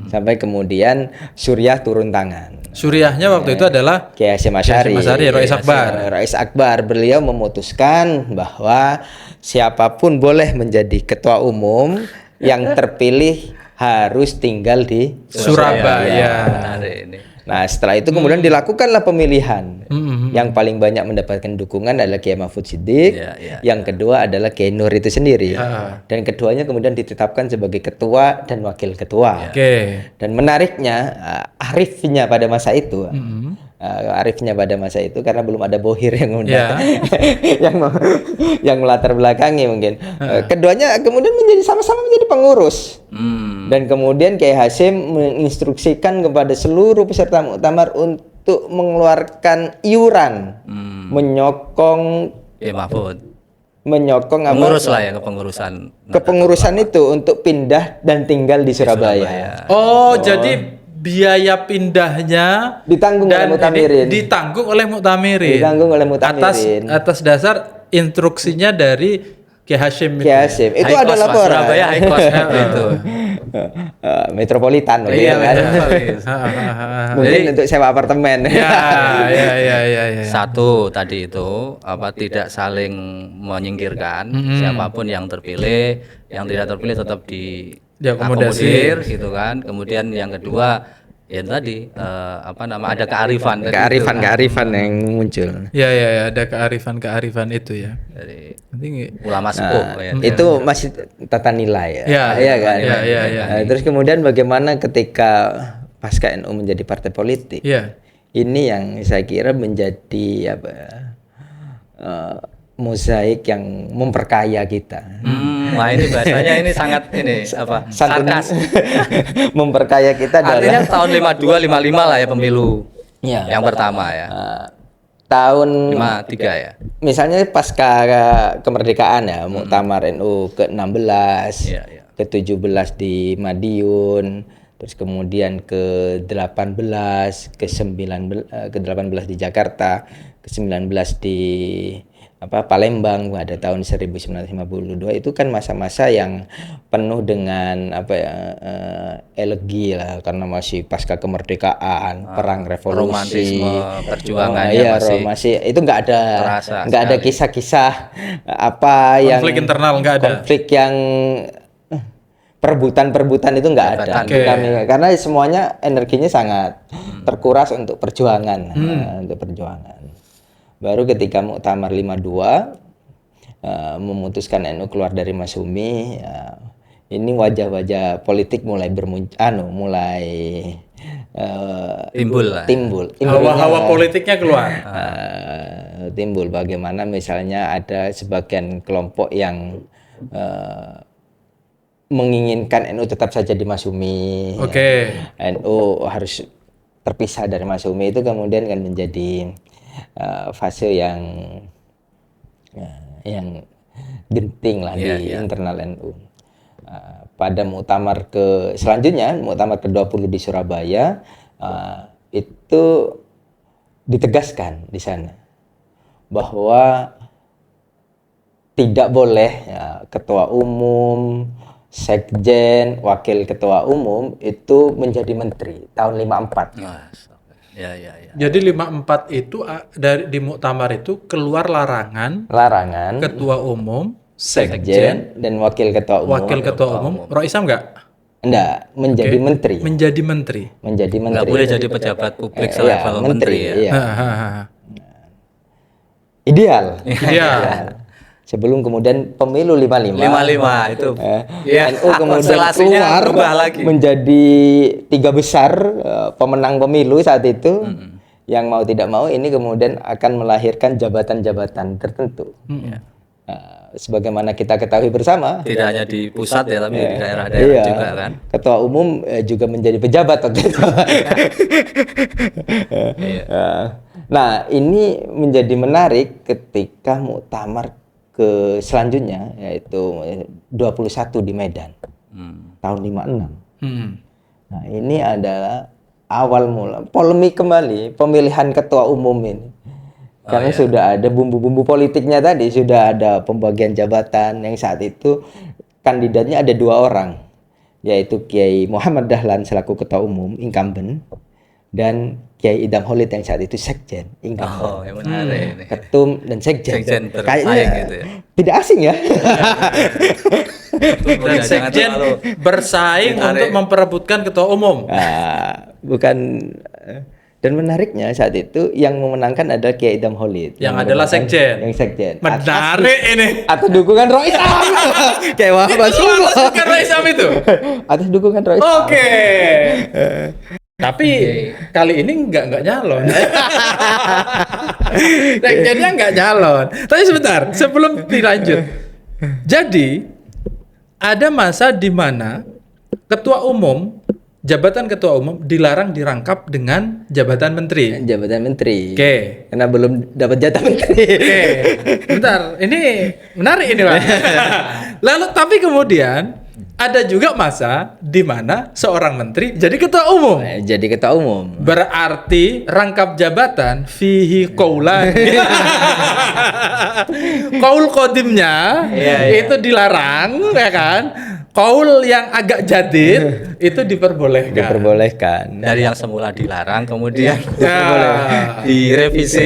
Sampai kemudian Suriah turun tangan. Suriahnya waktu itu adalah Kiai Hasyim Asy'ari, Rais Akbar. Beliau memutuskan bahwa siapapun boleh menjadi ketua umum yang terpilih harus tinggal di Surabaya. Nah, setelah itu kemudian dilakukanlah pemilihan. Yang paling banyak mendapatkan dukungan adalah Kiai Mahfud Siddiq. Yang kedua adalah Kiai Nur itu sendiri. Dan keduanya kemudian ditetapkan sebagai ketua dan wakil ketua. Dan menariknya, arifnya pada masa itu, karena belum ada bohir yang yang melatar belakangi mungkin. Keduanya kemudian sama-sama menjadi pengurus. Dan kemudian Kiai Hasyim menginstruksikan kepada seluruh peserta muktamar untuk mengeluarkan iuran, menyokong pengurus lah ya kepengurusan itu untuk pindah dan tinggal di Surabaya. Jadi biaya pindahnya ditanggung oleh Muktamirin. Atas dasar instruksinya dari Kiai Hasyim. Itu ada laporan. Surabaya High Cost itu. Metropolitan mungkin untuk sewa apartemen. Satu tadi itu tidak saling menyingkirkan siapapun yang terpilih, yang tidak terpilih tetap diakomodir gitu kan. Kemudian yang kedua ya tadi ada kearifan yang muncul. Ada kearifan itu ya. Dari ulama sepuh itu masih tata nilai Terus kemudian bagaimana ketika pasca NU menjadi partai politik? Ini yang saya kira menjadi mozaik yang memperkaya kita. Wah, ini bahasanya ini sangat sarkas. Memperkaya kita artinya tahun 52 55 lah ya pemilu. Yang pertama ya. Tahun 53 ya. Misalnya pasca kemerdekaan Muktamar NU ke-16, ke-17 di Madiun, terus kemudian ke-18, ke-18 di Jakarta, ke-19 di Palembang pada tahun 1952. Itu kan masa-masa yang penuh dengan elegi lah, karena masih pasca kemerdekaan, perang revolusi, romantisme perjuangannya masih itu nggak ada kisah-kisah konflik internal, nggak ada konflik yang perebutan itu nggak ada. Karena semuanya energinya sangat terkuras untuk perjuangan. Baru ketika Muktamar 52 memutuskan NU keluar dari Masyumi, ini wajah-wajah politik mulai timbul. Hawa-hawa politiknya keluar. Timbul bagaimana misalnya ada sebagian kelompok yang menginginkan NU tetap saja di Masyumi. NU harus terpisah dari Masyumi, itu kemudian kan menjadi fase yang genting lah di internal NU. Pada muktamar selanjutnya, muktamar ke-20 di Surabaya, itu ditegaskan di sana bahwa tidak boleh ketua umum, sekjen, wakil ketua umum itu menjadi menteri tahun 54. Jadi 54 itu di muktamar itu keluar larangan ketua umum, sekjen dan wakil ketua umum. Wakil ketua umum, Roh Isam enggak? Enggak, menjadi menteri. Menjadi menteri. Enggak boleh jadi pejabat publik selevel menteri ya. Iya. Ideal. Sebelum kemudian pemilu 55 itu NU kemudian keluar lagi menjadi 3 besar pemenang pemilu saat itu. Yang mau tidak mau ini kemudian akan melahirkan jabatan-jabatan tertentu. Sebagaimana kita ketahui bersama, tidak hanya di pusat ya, tapi di daerah-daerah juga kan. Ketua umum juga menjadi pejabat waktu itu. Nah, ini menjadi menarik ketika muktamar selanjutnya, yaitu 21 di Medan tahun 56. Nah, ini adalah awal mula polemik kembali pemilihan ketua umum ini. Karena sudah ada bumbu-bumbu politiknya tadi, sudah ada pembagian jabatan yang saat itu kandidatnya ada 2 orang, yaitu Kiai Muhammad Dahlan selaku ketua umum incumbent dan Kiai Idham Holik yang saat itu sekjen incumbent. Yang menarik ini. Ketum dan sekjen kayaknya gitu ya. Tidak asing ya. Dan sekjen bersaing untuk memperebutkan ketua umum. Bukan. Dan menariknya saat itu yang memenangkan adalah Kiai Idham Holik. Yang adalah sekjen. Yang sekjen. Menarik ini. Atas dukungan Roh Isam. Kayak Wahab Rasulullah. Dukungan Roh Isam itu. Atas dukungan Roh Isam. Oke. Tapi kali ini nggak nyalon. Sekjennya nggak nyalon. Tapi sebentar, sebelum dilanjut. Jadi ada masa di mana jabatan ketua umum dilarang dirangkap dengan jabatan menteri. Jabatan menteri. Oke. Karena belum dapat jatah menteri. Oke. Bentar, ini menarik ini Pak. Lalu tapi kemudian ada juga masa di mana seorang menteri jadi ketua umum. Jadi ketua umum. Berarti rangkap jabatan fihi qaulan. Qaul qadimnya itu dilarang ya kan? Qaul yang agak jadid itu diperbolehkan. Dari yang semula dilarang kemudian direvisi,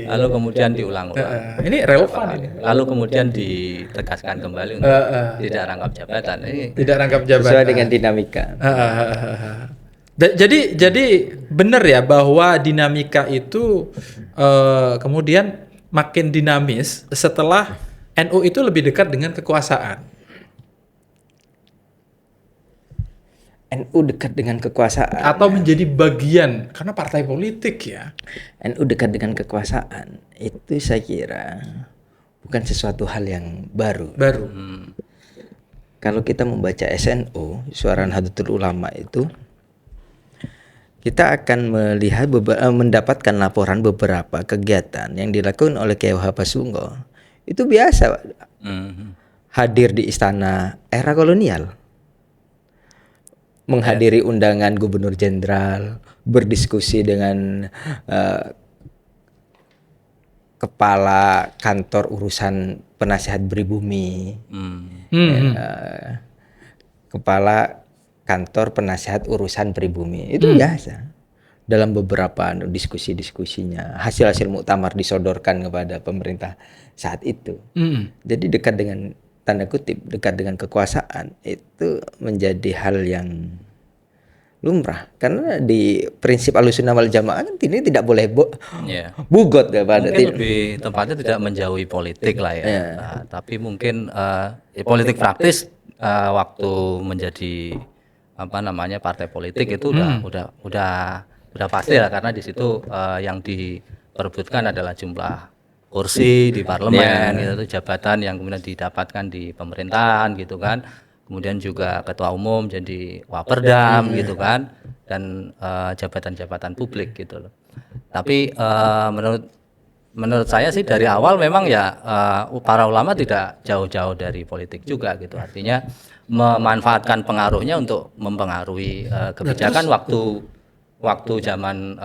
lalu kemudian diulang-ulang. Ini relevan ini. Lalu kemudian ditegaskan kembali untuk tidak rangkap jabatan. Tidak rangkap jabatan. Sesuai dengan dinamika. Jadi benar ya bahwa dinamika itu kemudian makin dinamis setelah NU itu lebih dekat dengan kekuasaan. NU dekat dengan kekuasaan atau menjadi bagian karena partai politik ya. NU dekat dengan kekuasaan itu saya kira bukan sesuatu hal yang baru. Kalau kita membaca SNU, Suara Nahdlatul Ulama itu, kita akan mendapatkan laporan beberapa kegiatan yang dilakukan oleh Kiai Wahab Sunggo. Itu biasa hadir di istana era kolonial. Menghadiri undangan gubernur jenderal, berdiskusi dengan kepala kantor urusan penasihat pribumi, kepala kantor penasihat urusan pribumi, itu biasa. Dalam beberapa diskusi-diskusinya, hasil-hasil muktamar disodorkan kepada pemerintah saat itu. Jadi dekat dengan tanda kutip dekat dengan kekuasaan itu menjadi hal yang lumrah karena di prinsip Ahlussunnah wal Jamaah kan ini tidak boleh bugot kepada lebih tempatnya tidak menjauhi politik lah ya. Tapi mungkin politik praktis waktu menjadi partai politik itu udah pasti lah karena di situ yang diperebutkan adalah jumlah kursi di parlemen gitu, jabatan yang kemudian didapatkan di pemerintahan gitu kan, kemudian juga ketua umum jadi waperdam gitu kan, dan jabatan-jabatan publik gitu loh. Tapi menurut saya sih dari awal memang ya para ulama tidak jauh-jauh dari politik juga gitu. Artinya memanfaatkan pengaruhnya untuk mempengaruhi kebijakan waktu zaman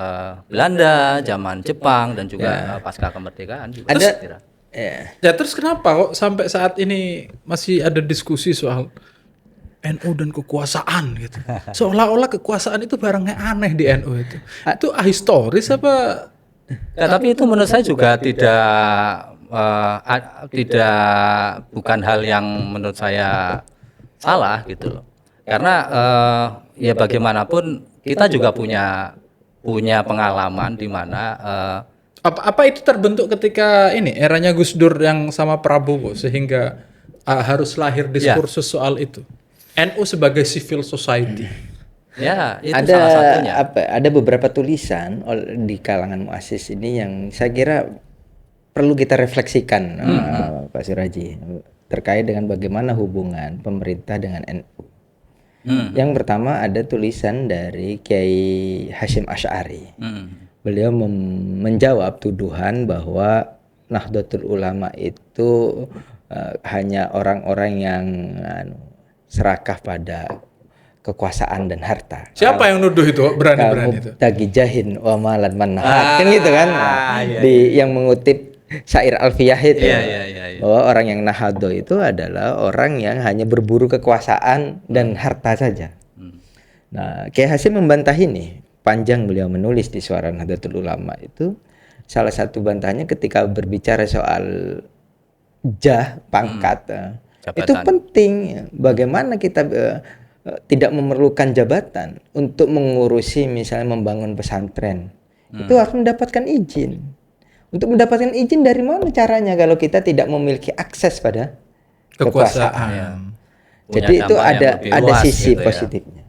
Belanda, zaman Jepang dan juga pasca kemerdekaan juga. Ya terus kenapa kok sampai saat ini masih ada diskusi soal NU dan kekuasaan gitu. Seolah-olah kekuasaan itu barangnya aneh di NU itu. Itu ahistoris apa? Ya, tapi itu menurut saya juga bukan hal yang menurut saya salah gitu loh. Karena ya bagaimanapun kita juga punya pengalaman di mana Apa itu terbentuk ketika ini eranya Gus Dur yang sama Prabowo sehingga harus lahir diskursus soal itu. NU sebagai civil society. Ya, itu ada salah satunya. Ada beberapa tulisan di kalangan muassis ini yang saya kira perlu kita refleksikan, Pak Siraji, terkait dengan bagaimana hubungan pemerintah dengan NU. Yang pertama ada tulisan dari Kiai Hasyim Asy'ari. Beliau menjawab tuduhan bahwa Nahdlatul Ulama itu hanya orang-orang yang serakah pada kekuasaan dan harta. Siapa yang nuduh itu? Berani-berani itu. Tagijahin wa malan manhat. Kan gitu kan. Yang mengutip syair Alfiyah itu. Bahwa orang yang nahado itu adalah orang yang hanya berburu kekuasaan dan harta saja. Nah, Kiai Hasyim membantah ini. Panjang beliau menulis di Suara Nahdlatul Ulama itu. Salah satu bantahnya ketika berbicara soal pangkat. Itu penting. Bagaimana kita tidak memerlukan jabatan untuk mengurusi misalnya membangun pesantren. Itu harus mendapatkan izin. Untuk mendapatkan izin dari mana caranya kalau kita tidak memiliki akses pada kekuasaan. Jadi itu ada sisi gitu positifnya.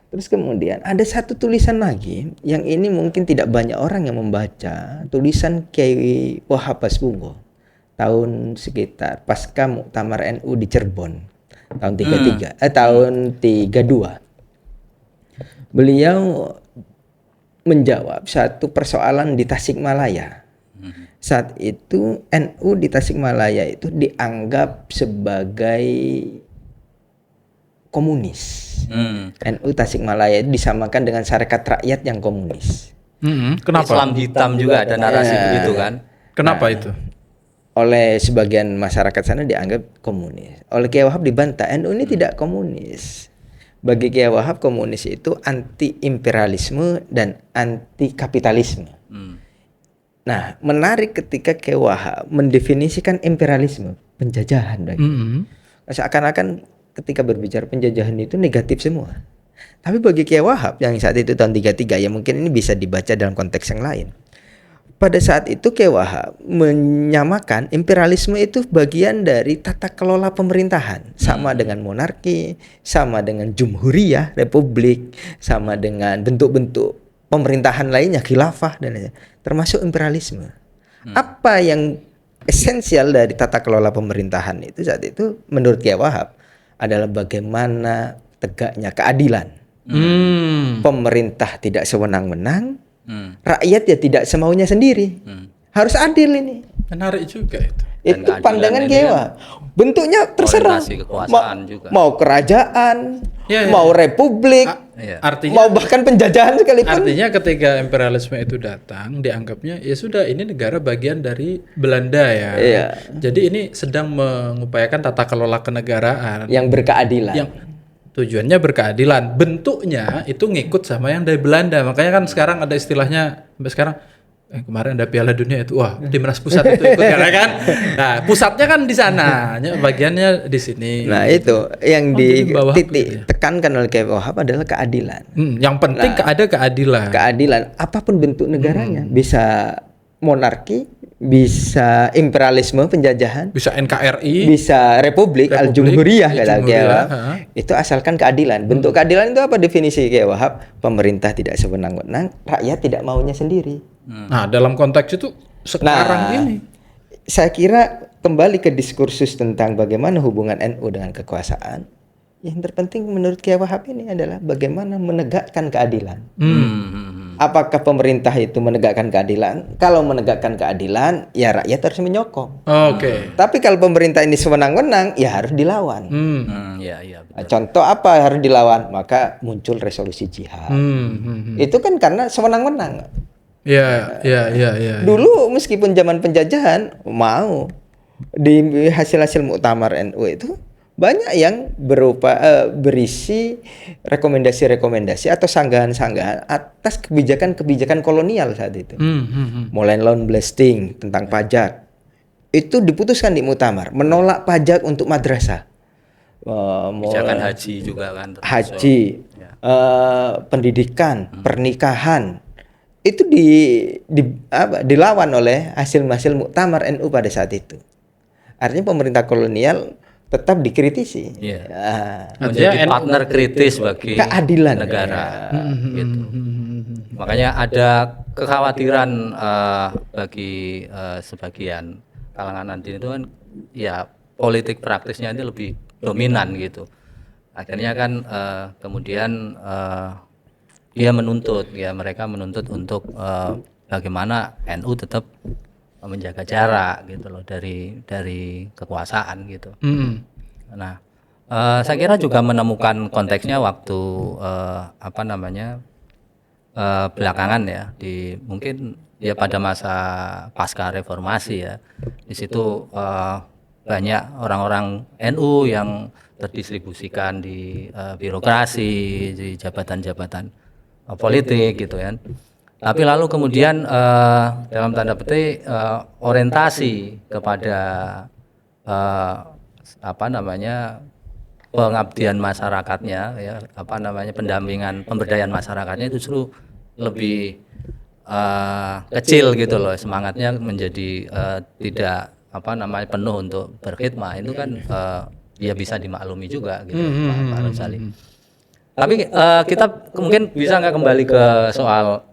Terus kemudian ada satu tulisan lagi yang ini mungkin tidak banyak orang yang membaca, tulisan Kiai Wahab Hasbullah tahun sekitar pasca Muktamar NU di Cirebon tahun 32. Beliau menjawab satu persoalan di Tasikmalaya. Saat itu NU di Tasikmalaya itu dianggap sebagai komunis. NU Tasikmalaya itu disamakan dengan Sarekat Rakyat yang komunis. Kenapa? Islam hitam juga ada narasi begitu kan? Kenapa itu? Oleh sebagian masyarakat sana dianggap komunis. Oleh Kiai Wahab dibantah, NU ini tidak komunis. Bagi Kiai Wahab komunis itu anti imperialisme dan anti kapitalisme. Nah, menarik ketika Kiai Wahab mendefinisikan imperialisme, penjajahan. Seakan-akan ketika berbicara penjajahan itu negatif semua. Tapi bagi Kiai Wahab yang saat itu tahun 33, ya mungkin ini bisa dibaca dalam konteks yang lain. Pada saat itu Kiai Wahab menyamakan imperialisme itu bagian dari tata kelola pemerintahan, sama dengan monarki, sama dengan jumhuriyah, republik, sama dengan bentuk-bentuk pemerintahan lainnya, khilafah dan lainnya, termasuk imperialisme. Apa yang esensial dari tata kelola pemerintahan itu saat itu menurut Kiai Wahab adalah bagaimana tegaknya keadilan. Pemerintah tidak sewenang-wenang, rakyat ya tidak semaunya sendiri. Harus adil ini. Menarik juga itu. Itu pandangan Kiai Wahab. Bentuknya terserah. Mau kerajaan, mau republik, artinya, mau bahkan penjajahan sekalipun. Artinya ketika imperialisme itu datang, dianggapnya ya sudah ini negara bagian dari Belanda ya. Jadi ini sedang mengupayakan tata kelola kenegaraan yang berkeadilan. Yang tujuannya berkeadilan, bentuknya itu ngikut sama yang dari Belanda. Makanya kan sekarang ada istilahnya sampai sekarang kemarin ada Piala Dunia itu, wah Timnas Pusat itu ikut kan. Nah, pusatnya kan di sana, bagiannya di sini. Nah, itu yang ditekankan oleh Kiai Wahab adalah keadilan. Yang penting ada keadilan. Keadilan apapun bentuk negaranya, bisa monarki, bisa imperialisme penjajahan, bisa NKRI, bisa republik al-jumhuriyah kata Kiai Wahab. Itu asalkan keadilan. Bentuk keadilan itu apa definisi Kiai Wahab? Pemerintah tidak sewenang-wenang, rakyat tidak maunya sendiri. Nah, dalam konteks itu sekarang ini saya kira kembali ke diskursus tentang bagaimana hubungan NU dengan kekuasaan. Yang terpenting menurut Kiai Wahab ini adalah bagaimana menegakkan keadilan. Apakah pemerintah itu menegakkan keadilan? Kalau menegakkan keadilan, ya rakyat harus menyokong. Tapi kalau pemerintah ini sewenang-wenang, ya harus dilawan. Nah, contoh apa harus dilawan? Maka muncul resolusi jihad. Itu kan karena sewenang-wenang. Dulu meskipun zaman penjajahan mau di hasil-hasil muktamar NU itu banyak yang berisi rekomendasi-rekomendasi atau sanggahan-sanggahan atas kebijakan-kebijakan kolonial saat itu. Mulai loan blasting tentang pajak. Itu diputuskan di muktamar, menolak pajak untuk madrasah. Kebijakan haji juga kan. Haji, pendidikan, pernikahan. Itu dilawan oleh hasil-hasil muktamar NU pada saat itu. Artinya pemerintah kolonial tetap dikritisi. Menjadi partner kritis bagi keadilan negara. Gitu. Makanya ada kekhawatiran bagi sebagian kalangan nanti itu kan, ya politik praktisnya ini lebih dominan gitu. Akhirnya kan kemudian mereka menuntut untuk bagaimana NU tetap menjaga jarak gitu loh dari kekuasaan gitu. Nah, saya kira juga menemukan konteksnya waktu belakangan ya, mungkin ya pada masa pasca reformasi ya. Di situ banyak orang-orang NU yang terdistribusikan di birokrasi, di jabatan-jabatan politik gitu kan. Tapi lalu kemudian dalam tanda petik orientasi kepada pengabdian masyarakatnya ya, pendampingan pemberdayaan masyarakatnya itu justru lebih kecil gitu loh, semangatnya menjadi tidak penuh untuk berkhidmat. Itu kan ya bisa dimaklumi juga gitu Pak Rozali. Tapi kita mungkin bisa nggak kembali ke soal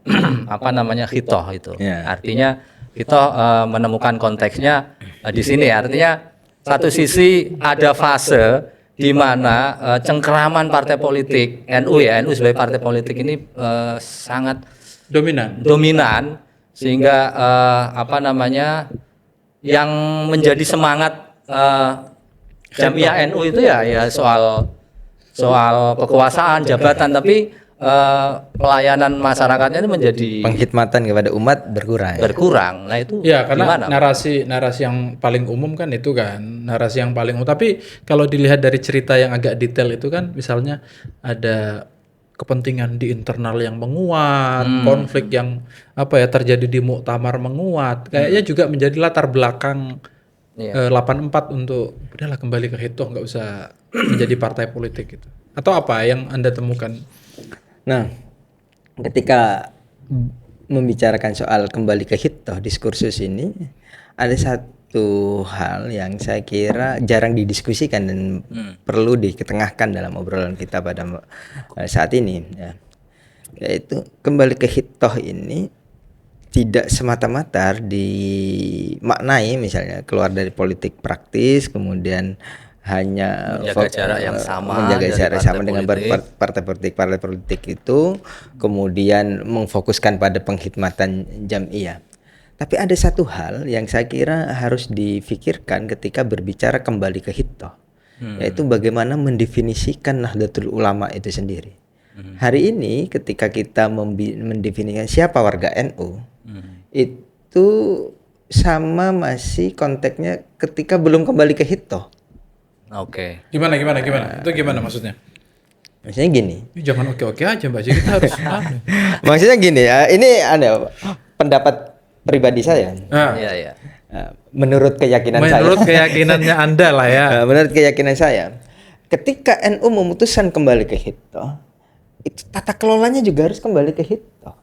khitoh itu. Artinya khitoh menemukan konteksnya di sini. Artinya satu sisi ada fase di mana cengkeraman partai politik NU sebagai partai politik ini sangat dominan sehingga yang menjadi semangat Jamiah NU itu ya soal kekuasaan, jabatan, tapi pelayanan masyarakatnya itu menjadi penghidmatan kepada umat berkurang. Nah itu ya karena narasi yang paling umum kan itu kan narasi yang paling umum. Tapi kalau dilihat dari cerita yang agak detail itu kan, misalnya ada kepentingan di internal yang menguat, konflik yang terjadi di muktamar menguat, kayaknya juga menjadi latar belakang 84 untuk udahlah kembali ke khitoh, nggak usah menjadi partai politik gitu. Atau apa yang Anda temukan? Nah, ketika membicarakan soal kembali ke khitoh, diskursus ini ada satu hal yang saya kira jarang didiskusikan dan perlu diketengahkan dalam obrolan kita pada saat ini ya. Yaitu kembali ke khitoh ini tidak semata-mata dimaknai misalnya keluar dari politik praktis kemudian hanya menjaga jarak yang sama dengan partai politik itu, kemudian memfokuskan pada pengkhidmatan jamiah. Tapi ada satu hal yang saya kira harus difikirkan ketika berbicara kembali ke khitoh, yaitu bagaimana mendefinisikan Nahdlatul Ulama itu sendiri. Hari ini ketika kita mendefinisikan siapa warga NU, itu sama masih konteksnya ketika belum kembali ke khitoh. Oke. Gimana? Itu gimana maksudnya? Maksudnya gini. Jangan oke aja Mbak, jadi kita harus. Maksudnya gini ya, ini ada pendapat pribadi saya. Iya. Menurut keyakinan saya. Menurut keyakinannya Anda lah ya. Menurut keyakinan saya, ketika NU memutuskan kembali ke khitoh, itu tata kelolanya juga harus kembali ke khitoh.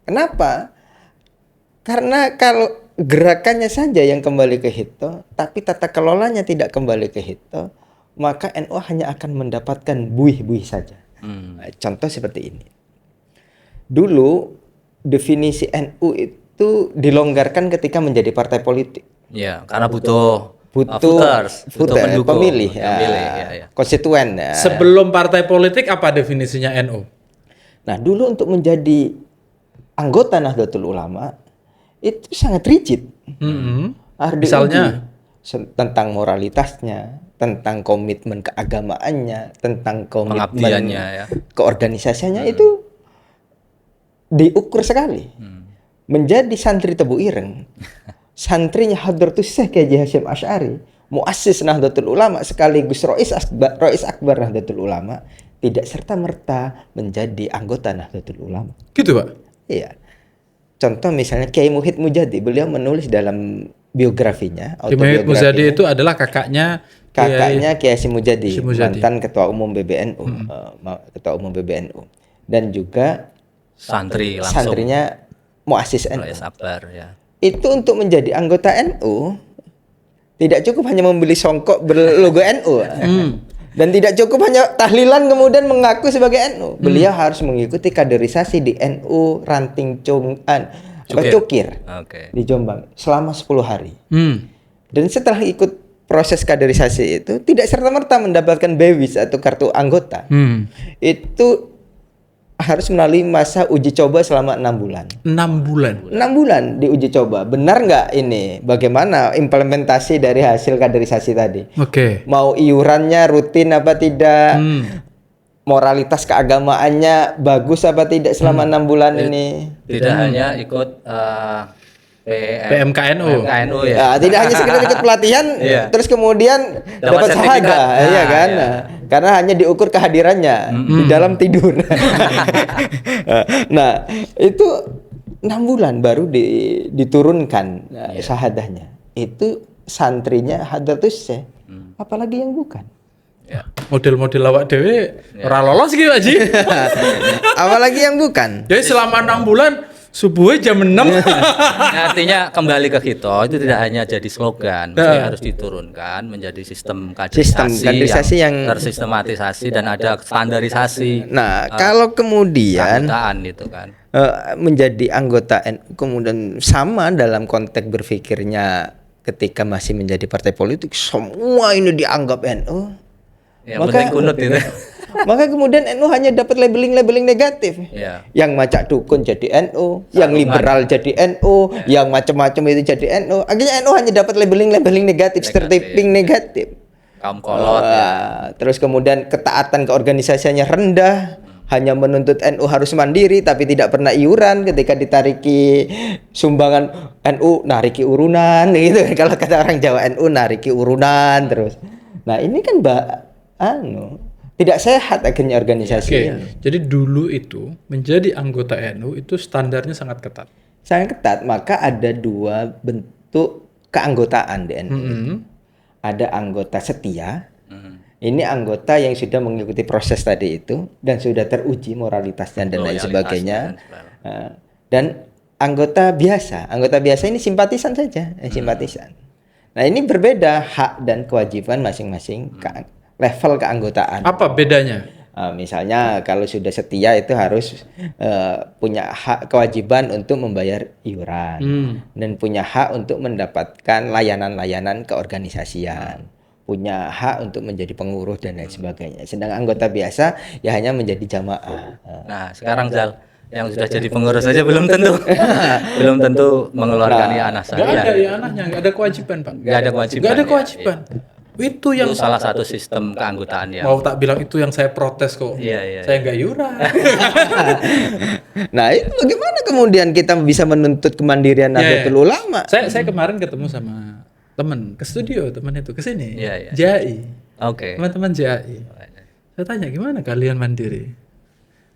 Kenapa? Karena kalau gerakannya saja yang kembali ke khitoh, tapi tata kelolanya tidak kembali ke khitoh, maka NU hanya akan mendapatkan buih-buih saja. Contoh seperti ini. Dulu definisi NU itu dilonggarkan ketika menjadi partai politik. Ya, karena butuh pemilih, konstituen. Sebelum partai politik apa definisinya NU? Nah, dulu untuk menjadi anggota Nahdlatul Ulama itu sangat rigid. Harus Misalnya tentang moralitasnya, tentang komitmen keagamaannya, tentang komitmen pengabdiannya ya. keorganisasiannya itu diukur sekali. Menjadi santri Tebu Ireng, santrinya Hadratus Syekh Kiai Hasyim Asy'ari, muassis Nahdlatul Ulama sekaligus Rois Akbar Nahdlatul Ulama, tidak serta-merta menjadi anggota Nahdlatul Ulama. gitu, Pak? Iya. Contoh misalnya Kiai Muhyidd Mujadi, beliau menulis dalam biografinya, Kiai Muhyidd Mujadi itu adalah kakaknya Kiai Hasyim Mujadi, Hasyim Mujadi, mantan ketua umum PBNU, ketua umum PBNU, dan juga santri langsung. santrinya muassis NU. Rois Akbar ya. Itu untuk menjadi anggota NU tidak cukup hanya membeli songkok berlogo NU. Dan tidak cukup hanya tahlilan kemudian mengaku sebagai NU. Beliau harus mengikuti kaderisasi di NU Ranting Cukir di Jombang selama 10 hari. Dan setelah ikut proses kaderisasi itu tidak serta-merta mendapatkan bewis atau kartu anggota. Itu harus melalui masa uji coba selama 6 bulan. 6 bulan. 6 bulan diuji coba. Benar nggak ini? Bagaimana implementasi dari hasil kaderisasi tadi? Oke. Mau iurannya rutin apa tidak? Moralitas keagamaannya bagus apa tidak selama 6 bulan ini? Tidak hanya ikut PMKNU Ya, ya. tidak hanya sekedar ikut pelatihan, terus kemudian dapat syahadah, ya kan? Karena hanya diukur kehadirannya di dalam tidur. Nah, itu 6 bulan baru diturunkan syahadahnya. Itu santrinya Hadratus Syekh. Apalagi yang bukan. Ya. Model-model awak dewe ora lolos iki, Pak Ji. Apalagi yang bukan. Jadi selama 6 bulan subuhnya jam 6. Artinya kembali ke kita itu tidak hanya jadi slogan, mesti harus diturunkan menjadi sistem kaderisasi yang tersistematisasi dan ada standarisasi. Nah, kalau kemudian keanggotaan itu kan menjadi anggota NU kemudian sama dalam konteks berpikirnya ketika masih menjadi partai politik, semua ini dianggap NU. Ya, kunut itu. Maka kemudian NU hanya dapat labeling negatif. Ya. Yang macak dukun jadi NU, yang liberal jadi NU, yang macam-macam itu jadi NU. Akhirnya NU hanya dapat labeling negatif, stereotyping negatif. Kaum kolot. Terus kemudian ketaatan keorganisasiannya rendah. Hanya menuntut NU harus mandiri tapi tidak pernah iuran. Ketika ditariki sumbangan NU nariki urunan gitu. Kalau kata orang Jawa NU nariki urunan terus. Nah, ini kan tidak sehat akhirnya organisasi ini. Jadi dulu itu menjadi anggota NU itu standarnya sangat ketat. Sangat ketat, maka ada 2 bentuk keanggotaan di NU. Ada anggota setia. Ini anggota yang sudah mengikuti proses tadi itu dan sudah teruji moralitasnya dan lain sebagainya. Dan anggota biasa. Anggota biasa ini simpatisan saja, simpatisan. Nah, ini berbeda hak dan kewajiban masing-masing level keanggotaan. Apa bedanya? Misalnya kalau sudah setia itu harus punya hak kewajiban untuk membayar iuran dan punya hak untuk mendapatkan layanan-layanan keorganisasian, punya hak untuk menjadi pengurus dan lain sebagainya. Sedangkan anggota biasa ya hanya menjadi jamaah. Nah, sekarang Zal yang sudah jadi pengurus saja belum tentu mengeluarkan IANAH saja. Nggak ada IANAHnya, nggak ada kewajiban, Pak. Nggak ada kewajiban. Nggak ada kewajiban. Itu yang salah satu sistem keanggotaan ya. Mau tak bilang itu yang saya protes kok. Saya nggak iuran. Nah, itu bagaimana kemudian kita bisa menuntut kemandirian Nahdlatul Ulama? Saya kemarin ketemu sama teman ke studio, teman itu ke sini. Iya. JAI. Oke. Teman-teman JAI. Saya tanya gimana kalian mandiri?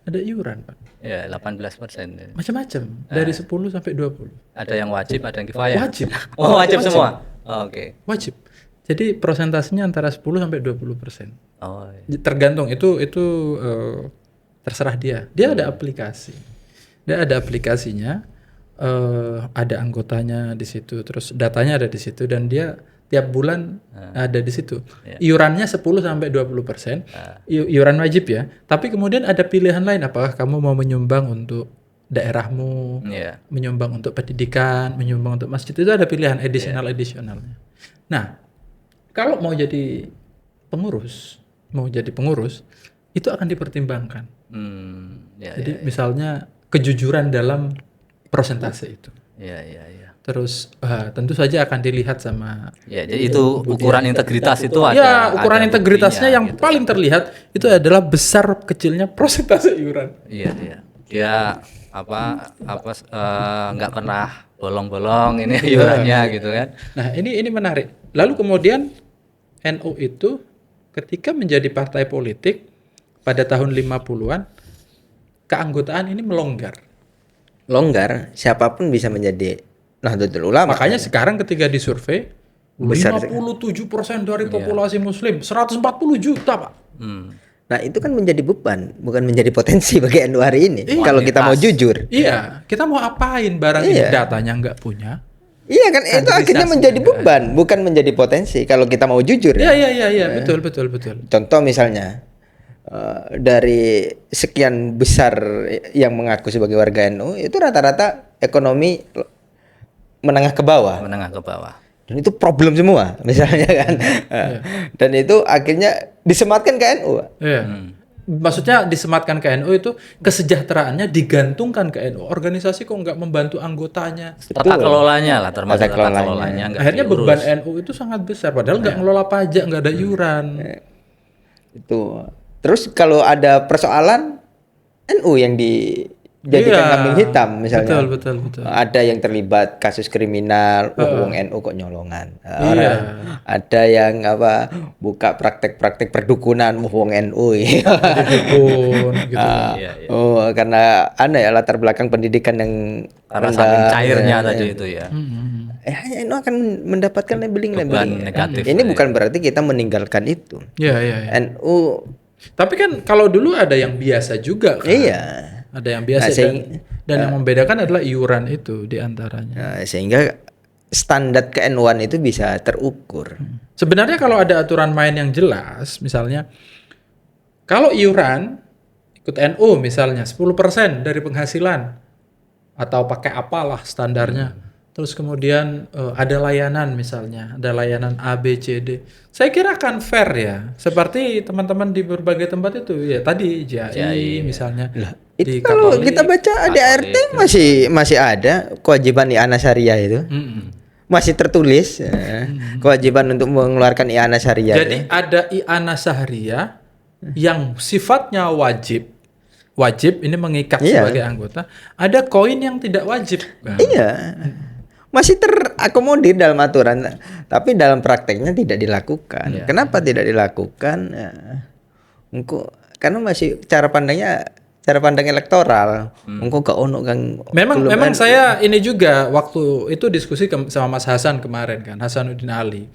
Ada iuran, Pak. Ya, 18%. Macam-macam, dari 10 sampai 20. Ada yang wajib, ada yang kifayah. Wajib. Oh, wajib semua. Oke. Wajib. Jadi prosentasenya antara 10 sampai 20%. Oh. Iya. Tergantung itu terserah dia. Dia ada aplikasi. Dia ada aplikasinya, ada anggotanya di situ, terus datanya ada di situ dan dia tiap bulan ada di situ. Iurannya 10 sampai 20%. Iuran wajib ya. Tapi kemudian ada pilihan lain, apakah kamu mau menyumbang untuk daerahmu, menyumbang untuk pendidikan, menyumbang untuk masjid, itu ada pilihan additionalnya. Nah, kalau mau jadi pengurus, itu akan dipertimbangkan. Jadi misalnya kejujuran dalam persentase itu. Iya. Terus tentu saja akan dilihat sama jadi itu ukuran integritas itu ukuran integritasnya yang gitu paling terlihat itu adalah besar kecilnya persentase iuran. Iya. Dia nggak pernah bolong-bolong ini iurannya gitu kan. Nah, ini menarik. Lalu kemudian NU itu ketika menjadi partai politik pada tahun 50-an keanggotaan ini melonggar. Siapapun bisa menjadi Nahdlatul Ulama. Makanya sekarang ketika disurvei 57% dari populasi muslim, 140 juta, Pak. Nah, itu kan menjadi beban, bukan menjadi potensi bagi NU hari ini. Kalau kita mau jujur. Iya, kita mau apain barang ini datanya nggak punya. Iya kan, itu akhirnya menjadi beban, bukan menjadi potensi kalau kita mau jujur. Iya, betul. Contoh misalnya dari sekian besar yang mengaku sebagai warga NU itu rata-rata ekonomi menengah ke bawah. Dan itu problem semua misalnya kan. Dan itu akhirnya disematkan ke NU. Iya. Maksudnya disematkan ke NU itu kesejahteraannya digantungkan ke NU. Organisasi kok nggak membantu anggotanya. Tata kelolanya lah, termasuk tata kelolanya. Akhirnya beban NU itu sangat besar. Padahal nggak ngelola pajak, nggak ada iuran. Itu. Terus kalau ada persoalan NU yang dijadikan kambing hitam misalnya. Betul. Ada yang terlibat kasus kriminal, wong NU kok nyolongan. Ada yang buka praktek-praktek perdukunan, wong NU. Dukun gitu. Karena latar belakang pendidikan yang saking cairnya tadi itu ya. NU akan mendapatkan labeling negatif. Ini bukan berarti kita meninggalkan itu. Iya. NU. Tapi kan kalau dulu ada yang biasa juga kan. Iya. Ada yang biasa dan yang membedakan adalah iuran itu diantaranya. Sehingga standar ke-NU-an itu bisa terukur. Sebenarnya kalau ada aturan main yang jelas, misalnya kalau iuran ikut NU misalnya 10% dari penghasilan atau pakai apalah standarnya. Terus kemudian ada layanan misalnya, ada layanan A, B, C, D. Saya kira akan fair ya. Seperti teman-teman di berbagai tempat itu ya. Tadi JAI misalnya. Itu kalau kita baca ADART masih ada kewajiban i'anah syariah itu. Masih tertulis kewajiban untuk mengeluarkan i'anah syariah. Jadi ada i'anah syariah yang sifatnya wajib ini mengikat sebagai anggota. Ada koin yang tidak wajib. Iya. Masih terakomodir dalam aturan, tapi dalam prakteknya tidak dilakukan. Kenapa tidak dilakukan? Karena masih cara pandang elektoral. Engko gak ono kan. Memang saya ini juga waktu itu diskusi sama Mas Hasan kemarin kan, Hasanuddin Ali.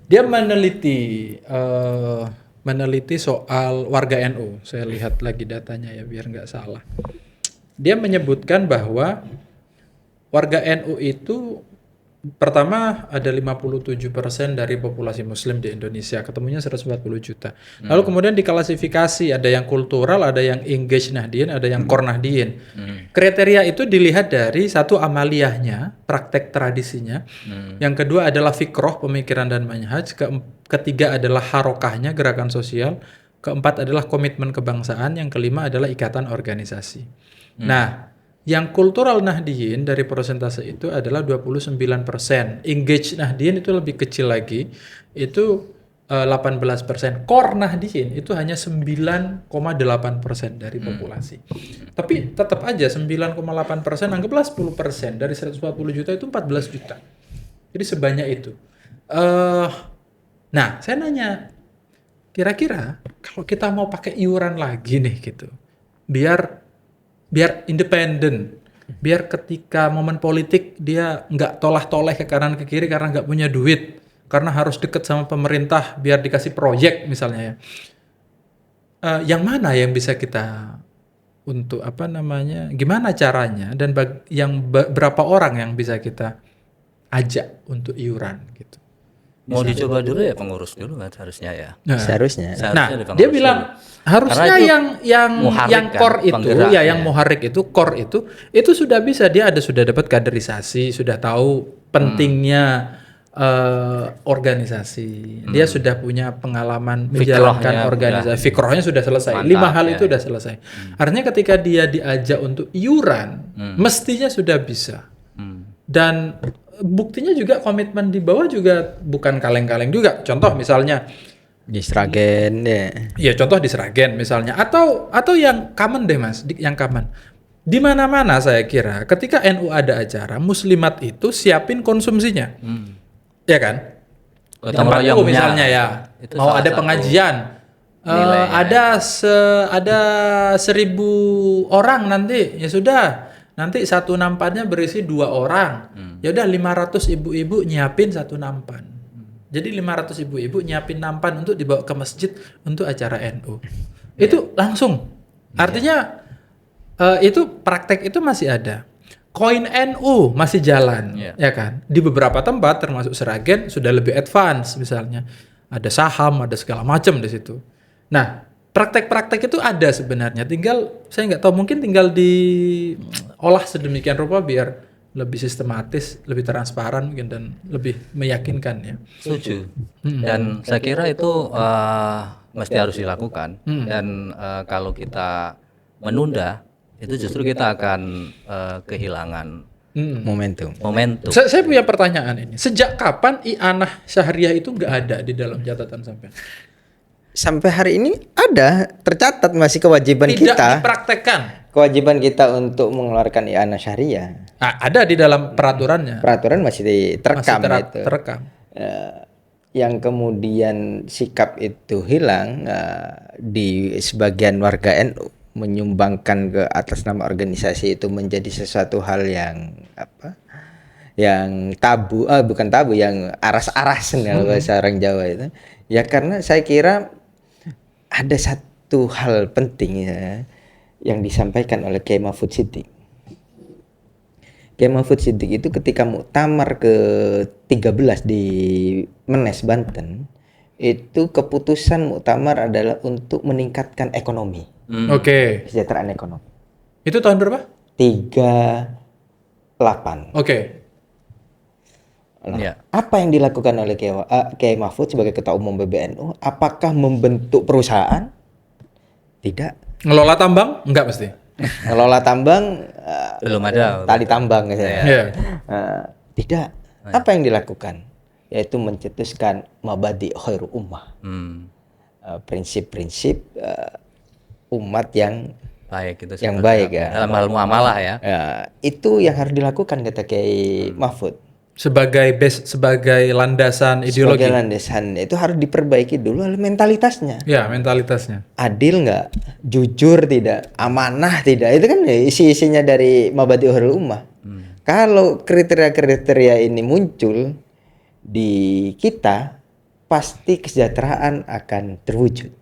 Dia meneliti soal warga NU. Saya lihat lagi datanya ya biar nggak salah. Dia menyebutkan bahwa warga NU itu pertama ada 57% dari populasi muslim di Indonesia, ketemunya 140 juta. Lalu kemudian diklasifikasi, ada yang kultural, ada yang engage Nahdien, ada yang core Nahdien. Kriteria itu dilihat dari satu amaliyahnya, praktek tradisinya. Yang kedua adalah fikroh, pemikiran dan manhaj. Ketiga adalah harokahnya, gerakan sosial. Keempat adalah komitmen kebangsaan. Yang kelima adalah ikatan organisasi. Nah, yang kultural Nahdien dari persentase itu adalah 29%. Engage Nahdien itu lebih kecil lagi, itu 18%. Core Nahdien itu hanya 9,8% dari populasi. Tapi tetap aja 9,8%, anggaplah 10% dari 140 juta itu 14 juta. Jadi sebanyak itu. Nah, saya nanya, kira-kira kalau kita mau pakai iuran lagi nih gitu, biar independen, biar ketika momen politik dia nggak tolah-toleh ke kanan ke kiri karena nggak punya duit, karena harus deket sama pemerintah biar dikasih proyek misalnya ya. Yang mana yang bisa kita untuk gimana caranya dan berapa orang yang bisa kita ajak untuk iuran gitu. Mau dicoba dulu ya pengurus dulu kan harusnya ya. Seharusnya. Nah, dia bilang harusnya yang core itu ya, yang muharrik itu core itu sudah bisa, dia sudah dapat kaderisasi, sudah tahu pentingnya organisasi, dia sudah punya pengalaman menjalankan Fikrohnya organisasi, fikrohnya sudah selesai. Mantap, 5 hal ya. itu sudah selesai. Artinya ketika dia diajak untuk iuran, mestinya sudah bisa. Dan buktinya juga komitmen di bawah juga bukan kaleng-kaleng juga. Contoh misalnya Di Sragen ya. ya contoh di Sragen misalnya, atau yang common deh Mas, yang common. Di mana-mana saya kira ketika NU ada acara, muslimat itu siapin konsumsinya. Ya kan? Di Gotong tempat royongnya, misalnya ya, itu mau salah ada satu pengajian, nilai ada 1.000 orang nanti, ya sudah, nanti satu nampannya berisi 2 orang, ya udah 500 ibu-ibu nyiapin satu nampan, jadi 500 ibu-ibu nyiapin nampan untuk dibawa ke masjid untuk acara NU, itu langsung, artinya itu praktek itu masih ada. Koin NU masih jalan, ya kan? Di beberapa tempat termasuk Sragen sudah lebih advance misalnya. Ada saham, ada segala macam di situ. Nah, praktek-praktek itu ada sebenarnya. Tinggal saya nggak tahu, mungkin tinggal diolah sedemikian rupa biar lebih sistematis, lebih transparan mungkin dan lebih meyakinkan ya. Setuju. Dan saya kira itu mesti harus dilakukan. Dan kalau kita menunda, itu justru kita akan kehilangan Momentum. momentum. Saya punya pertanyaan ini. Sejak kapan i'anah syahriah itu nggak ada di dalam catatan sampai? Sampai hari ini ada tercatat masih kewajiban Tidak kita. dipraktekkan. Kewajiban kita untuk mengeluarkan i'anah syariah. Ada di dalam peraturannya. Peraturan masih terekam Masih itu. terekam. Yang kemudian sikap itu hilang di sebagian warga NU menyumbangkan ke atas nama organisasi itu menjadi sesuatu hal yang yang tabu, bukan tabu, yang aras-arasan kalau bahasa orang Jawa itu. Ya karena saya kira ada satu hal penting ya yang disampaikan oleh Kiai Mahfudz Siddiq. Kiai Mahfudz Siddiq itu ketika muktamar ke-13 di Menes, Banten, itu keputusan muktamar adalah untuk meningkatkan ekonomi. Oke. Kesejahteraan ekonomi. Itu tahun berapa? 38. Oke. Nah, apa yang dilakukan oleh Kiai Mahfudz sebagai ketua umum PBNU? Apakah membentuk perusahaan? Tidak. Ngelola tambang? Enggak pasti. Ngelola tambang? Belum ada. Tali tambang misalnya. Tidak. Apa yang dilakukan? Yaitu mencetuskan mabadi khairu ummah. Prinsip-prinsip umat yang baik, itu yang baik ya. Dalam hal muamalah ya. Itu yang harus dilakukan kata Kiai Mahfudz. Sebagai landasan ideologi. Sebagai landasan itu harus diperbaiki dulu mentalitasnya. Ya, mentalitasnya. Adil nggak, jujur tidak, amanah tidak. Itu kan isi-isinya dari mabadi khairul ummah. Kalau kriteria-kriteria ini muncul di kita, pasti kesejahteraan akan terwujud.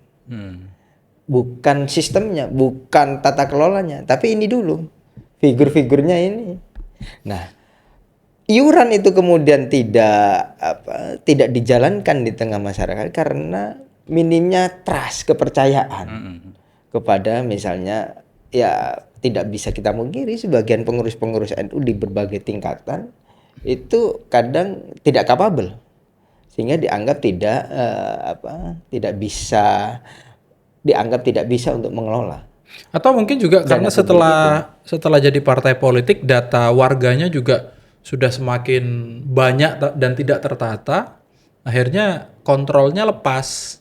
Bukan sistemnya, bukan tata kelolanya, tapi ini dulu figur-figurnya ini. Nah, iuran itu kemudian tidak dijalankan di tengah masyarakat karena minimnya trust, kepercayaan kepada misalnya ya tidak bisa kita mungkiri sebagian pengurus-pengurus NU di berbagai tingkatan itu kadang tidak capable sehingga dianggap tidak bisa untuk mengelola. Atau mungkin juga karena setelah jadi partai politik data warganya juga sudah semakin banyak dan tidak tertata, akhirnya kontrolnya lepas,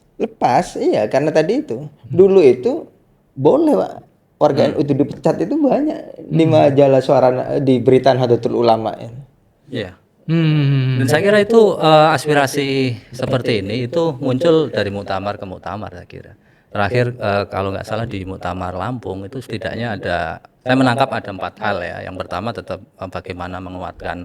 iya, karena tadi itu dulu itu boleh Pak warga NU itu dipecat itu banyak di majalah suara, di berita Nahdlatul Ulama ini. Iya. Dan saya kira itu aspirasi seperti ini itu muncul dari muktamar ke muktamar saya kira. Terakhir kalau nggak salah di muktamar Lampung itu setidaknya saya menangkap ada 4 hal ya. Yang pertama tetap bagaimana menguatkan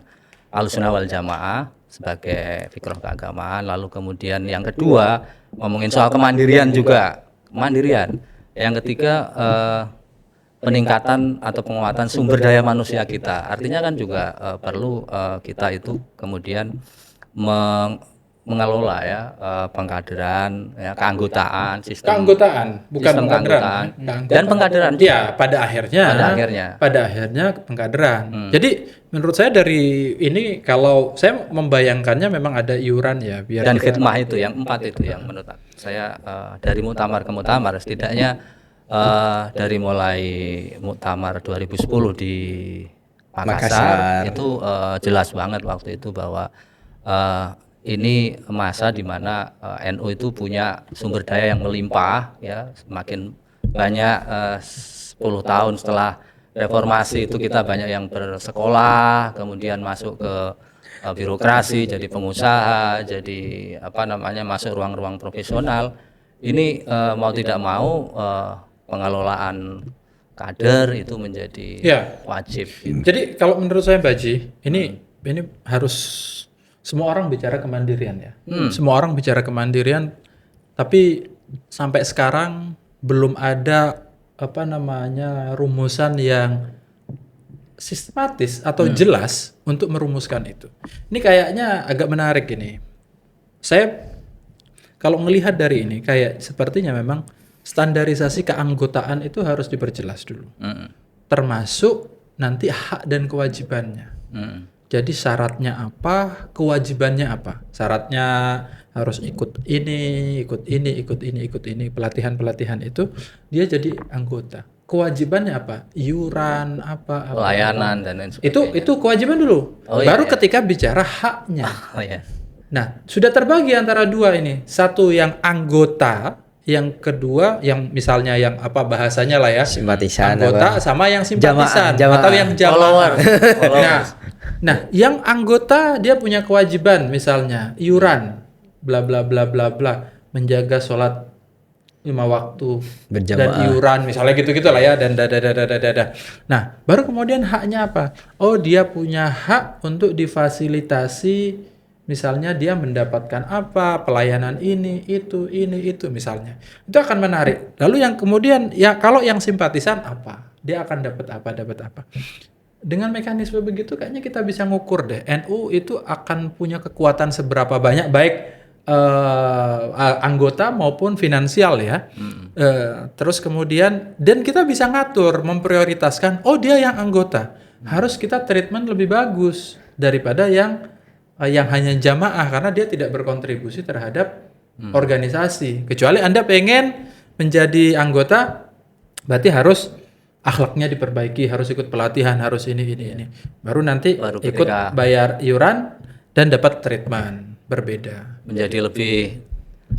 Ahlussunnah wal Jamaah sebagai fikroh keagamaan. Lalu kemudian yang kedua ngomongin soal kemandirian juga, kemandirian. Yang ketiga peningkatan atau penguatan sumber daya manusia kita. Artinya kan juga perlu kita itu kemudian mengelola ya pengkaderan, ya keanggotaan, Keanggotaan, bukan sistem pengkaderan. keanggotaan dan pengkaderan. Ya, pada akhirnya pengkaderan. Jadi menurut saya dari ini kalau saya membayangkannya memang ada iuran ya biar Dan khidmah itu yang 4 itu yang menurut saya dari muktamar ke muktamar setidaknya dari mulai muktamar 2010 di Makassar itu jelas banget waktu itu bahwa ini masa di mana NU itu punya sumber daya yang melimpah ya, semakin banyak 10 tahun setelah reformasi itu kita banyak yang bersekolah, kemudian masuk ke birokrasi, jadi pengusaha, jadi masuk ruang-ruang profesional. Ini mau tidak mau pengelolaan kader itu menjadi wajib. Jadi kalau menurut saya Baji, ini harus semua orang bicara kemandirian ya. Semua orang bicara kemandirian, tapi sampai sekarang belum ada rumusan yang sistematis atau jelas untuk merumuskan itu. Ini kayaknya agak menarik ini. Saya kalau melihat dari ini kayak sepertinya memang standarisasi keanggotaan itu harus diperjelas dulu. Termasuk nanti hak dan kewajibannya. Jadi syaratnya apa, kewajibannya apa? Syaratnya harus ikut ini, pelatihan-pelatihan itu dia jadi anggota. Kewajibannya apa? Iuran apa? Pelayanan dan lain sebagainya. Itu kewajiban dulu. Baru ketika bicara haknya. Nah, sudah terbagi antara dua ini. Satu yang anggota, yang kedua yang misalnya yang bahasanya lah ya, simpatisan, anggota sama yang simpatisan atau yang jamaah. Nah, yang anggota dia punya kewajiban misalnya iuran, bla bla bla bla bla, menjaga sholat 5 waktu berjamaah. Dan iuran misalnya gitu-gitu lah ya, dan dada. Nah, baru kemudian haknya apa? Oh, dia punya hak untuk difasilitasi, misalnya dia mendapatkan apa, pelayanan ini itu misalnya. Itu akan menarik. Lalu yang kemudian ya kalau yang simpatisan apa? Dia akan dapat apa? Dengan mekanisme begitu kayaknya kita bisa ngukur deh. NU itu akan punya kekuatan seberapa banyak baik anggota maupun finansial ya. Terus kemudian dan kita bisa ngatur, memprioritaskan. Oh, dia yang anggota harus kita treatment lebih bagus daripada yang hanya jamaah karena dia tidak berkontribusi terhadap organisasi. Kecuali Anda pengen menjadi anggota, berarti harus akhlaknya diperbaiki, harus ikut pelatihan, harus ini. Baru nanti ikut bayar iuran dan dapat treatment berbeda. Menjadi lebih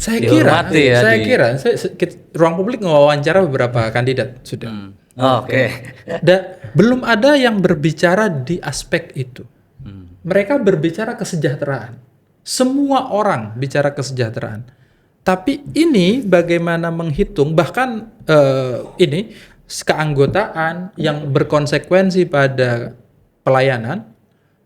saya kira ruang publik ngewawancara beberapa kandidat sudah. Oke. Belum ada yang berbicara di aspek itu. Mereka berbicara kesejahteraan. Semua orang bicara kesejahteraan. Tapi ini bagaimana menghitung bahkan ini keanggotaan yang berkonsekuensi pada pelayanan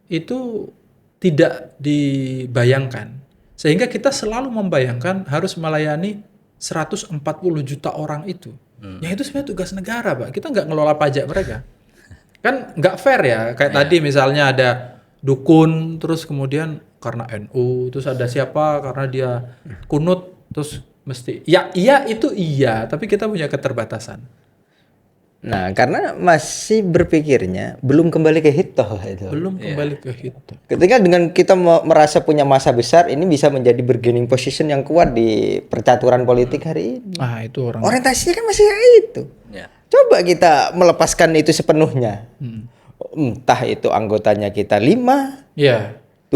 itu tidak dibayangkan. Sehingga kita selalu membayangkan harus melayani 140 juta orang itu. Ya itu sebenarnya tugas negara, Pak. Kita nggak ngelola pajak mereka. Kan nggak fair ya. Kayak tadi misalnya ada dukun, terus kemudian karena NU, terus ada siapa karena dia kunut, terus mesti iya, tapi kita punya keterbatasan. Nah, karena masih berpikirnya belum kembali ke hitoh itu. Kembali ke hitoh. Ketika dengan kita merasa punya masa besar, ini bisa menjadi bargaining position yang kuat di percaturan politik hari ini. Itu orientasinya kan masih itu. Coba kita melepaskan itu sepenuhnya. Entah itu anggotanya kita 5, 7,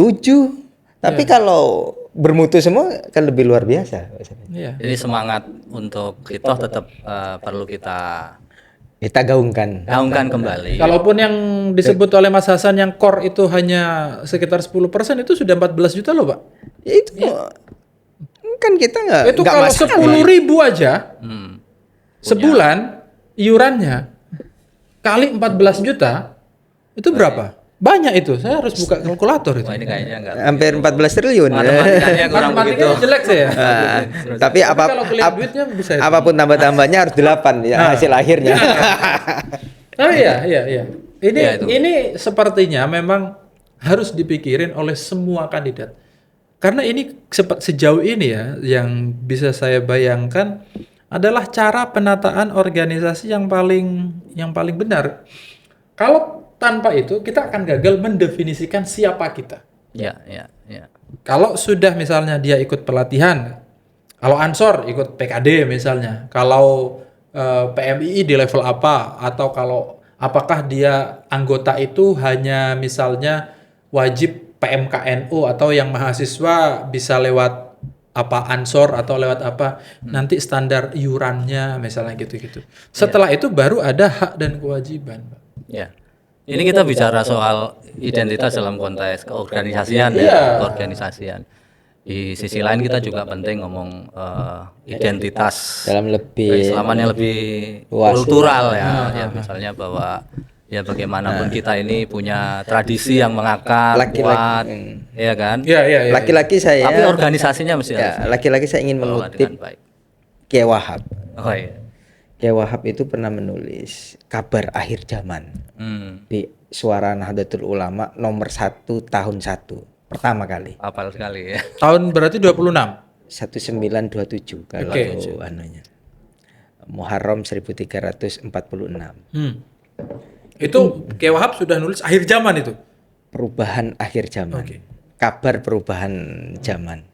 tapi kalau bermutu semua kan lebih luar biasa. Jadi semangat untuk hitoh tetap perlu kita gaungkan kembali. Kalaupun yang disebut oleh Mas Hasan yang core itu hanya sekitar 10%, itu sudah 14 juta loh, Pak. Ya itu kan kita nggak itu kalau 10.000 aja sebulan iurannya kali 14 juta itu berapa? Banyak itu. Saya harus buka kalkulator itu. Ini kayaknya enggak. Hampir 14 triliun. Matematikanya jelek saya. Tapi apapun tambah-tambahnya harus 8 ya hasil akhirnya. Iya. Ini sepertinya memang harus dipikirin oleh semua kandidat. Karena ini sejauh ini ya, yang bisa saya bayangkan adalah cara penataan organisasi yang paling benar. Kalau tanpa itu kita akan gagal mendefinisikan siapa kita. Ya. Kalau sudah misalnya dia ikut pelatihan, kalau Ansor ikut PKD misalnya, kalau PMII di level apa, atau kalau apakah dia anggota itu hanya misalnya wajib PMKNU atau yang mahasiswa bisa lewat apa Ansor atau lewat apa, nanti standar iurannya misalnya gitu-gitu. Setelah itu baru ada hak dan kewajiban. Ya. Ini kita bicara soal identitas dalam konteks keorganisasian keorganisasian. Di sisi lain kita juga penting ngomong identitas dalam lebih keislaman yang lebih kultural ya misalnya bahwa ya bagaimanapun kita ini punya tradisi yang mengakar kuat, ya kan? Iya. Laki-laki saya. Tapi organisasinya mesti harus. Laki-laki saya ingin mengutip Kiai Wahab. Oh iya. Kiai Wahab itu pernah menulis kabar akhir zaman di Suara Nahdlatul Ulama nomor 1 tahun 1 pertama kali. Hafal sekali ya. Tahun berarti 26. 1927 kalau anunya. Muharram 1346. Itu Kiai Wahab sudah nulis akhir zaman itu. Perubahan akhir zaman. Kabar perubahan zaman.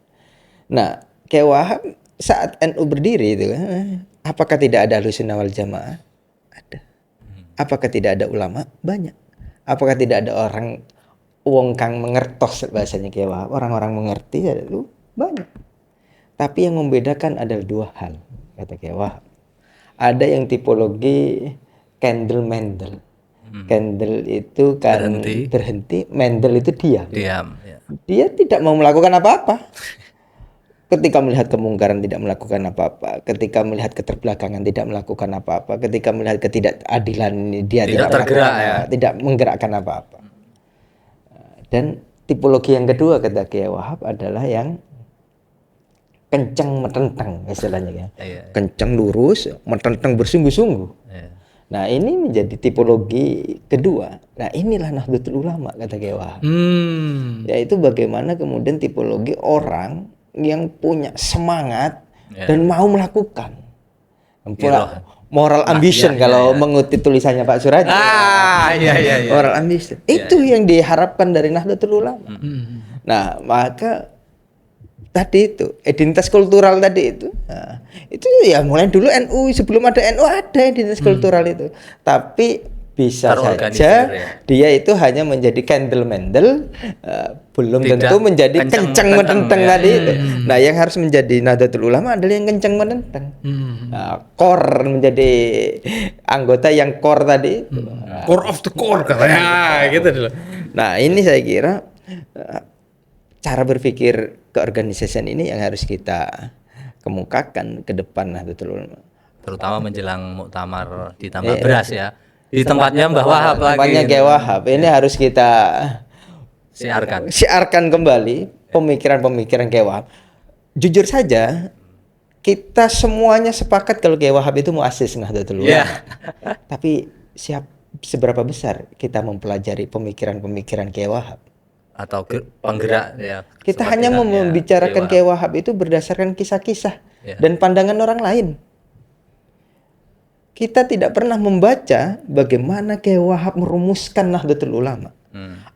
Nah, Kiai Wahab saat NU berdiri itu, apakah tidak ada Ahlussunnah wal Jamaah? Ada. Apakah tidak ada ulama? Banyak. Apakah tidak ada orang wong kang mengertos bahasanya Kiai Wahab? Orang-orang mengerti ya itu banyak. Tapi yang membedakan adalah dua hal, kata Kiai Wahab. Ada yang tipologi Kendel Mendel. Kendel itu kan berhenti, Mendel itu diam. Ya. Dia tidak mau melakukan apa-apa. Ketika melihat kemungkaran tidak melakukan apa-apa, ketika melihat keterbelakangan tidak melakukan apa-apa, ketika melihat ketidakadilan dia tidak tergerak tidak menggerakkan apa-apa. Dan tipologi yang kedua kata Kiai Wahab adalah yang kencang metenteng istilahnya ya. Kencang lurus, metenteng bersungguh-sungguh. Nah, ini menjadi tipologi kedua. Nah, inilah Nahdlatul Ulama kata Kiai Wahab. Yaitu bagaimana kemudian tipologi orang yang punya semangat dan mau melakukan. Moral ambition kalau mengutip tulisannya Pak Suradi. Iya. Moral ambition. Itu yang diharapkan dari Nahdlatul Ulama. Nah, maka tadi itu identitas kultural tadi itu, nah, itu ya mulai dulu NU, sebelum ada NU ada identitas kultural itu, tapi bisa saja dia itu hanya menjadi Kendel Mendel, belum tentu menjadi kencang menenteng tadi itu. Nah, yang harus menjadi Nahdlatul Ulama adalah yang kencang menenteng. Core menjadi anggota yang core tadi itu. Core of the core katanya gitu dulu. Nah, ini saya kira cara berpikir keorganisasian ini yang harus kita kemukakan ke depan Nahdlatul Ulama. Terutama menjelang muktamar di Tambak Beras ya. Di tempatnya Mbah Wahab lagi. Tempatnya Kiai Wahab. Ini harus kita siarkan kembali pemikiran-pemikiran Kiai Wahab. Jujur saja, kita semuanya sepakat kalau Kiai Wahab itu muassis Nahdlatul Ulama. Tapi seberapa besar kita mempelajari pemikiran-pemikiran Kiai Wahab? Atau penggerak ya. Kita hanya membicarakan Kiai Wahab itu berdasarkan kisah-kisah dan pandangan orang lain. Kita tidak pernah membaca bagaimana Kiai Wahab merumuskan Nahdlatul Ulama.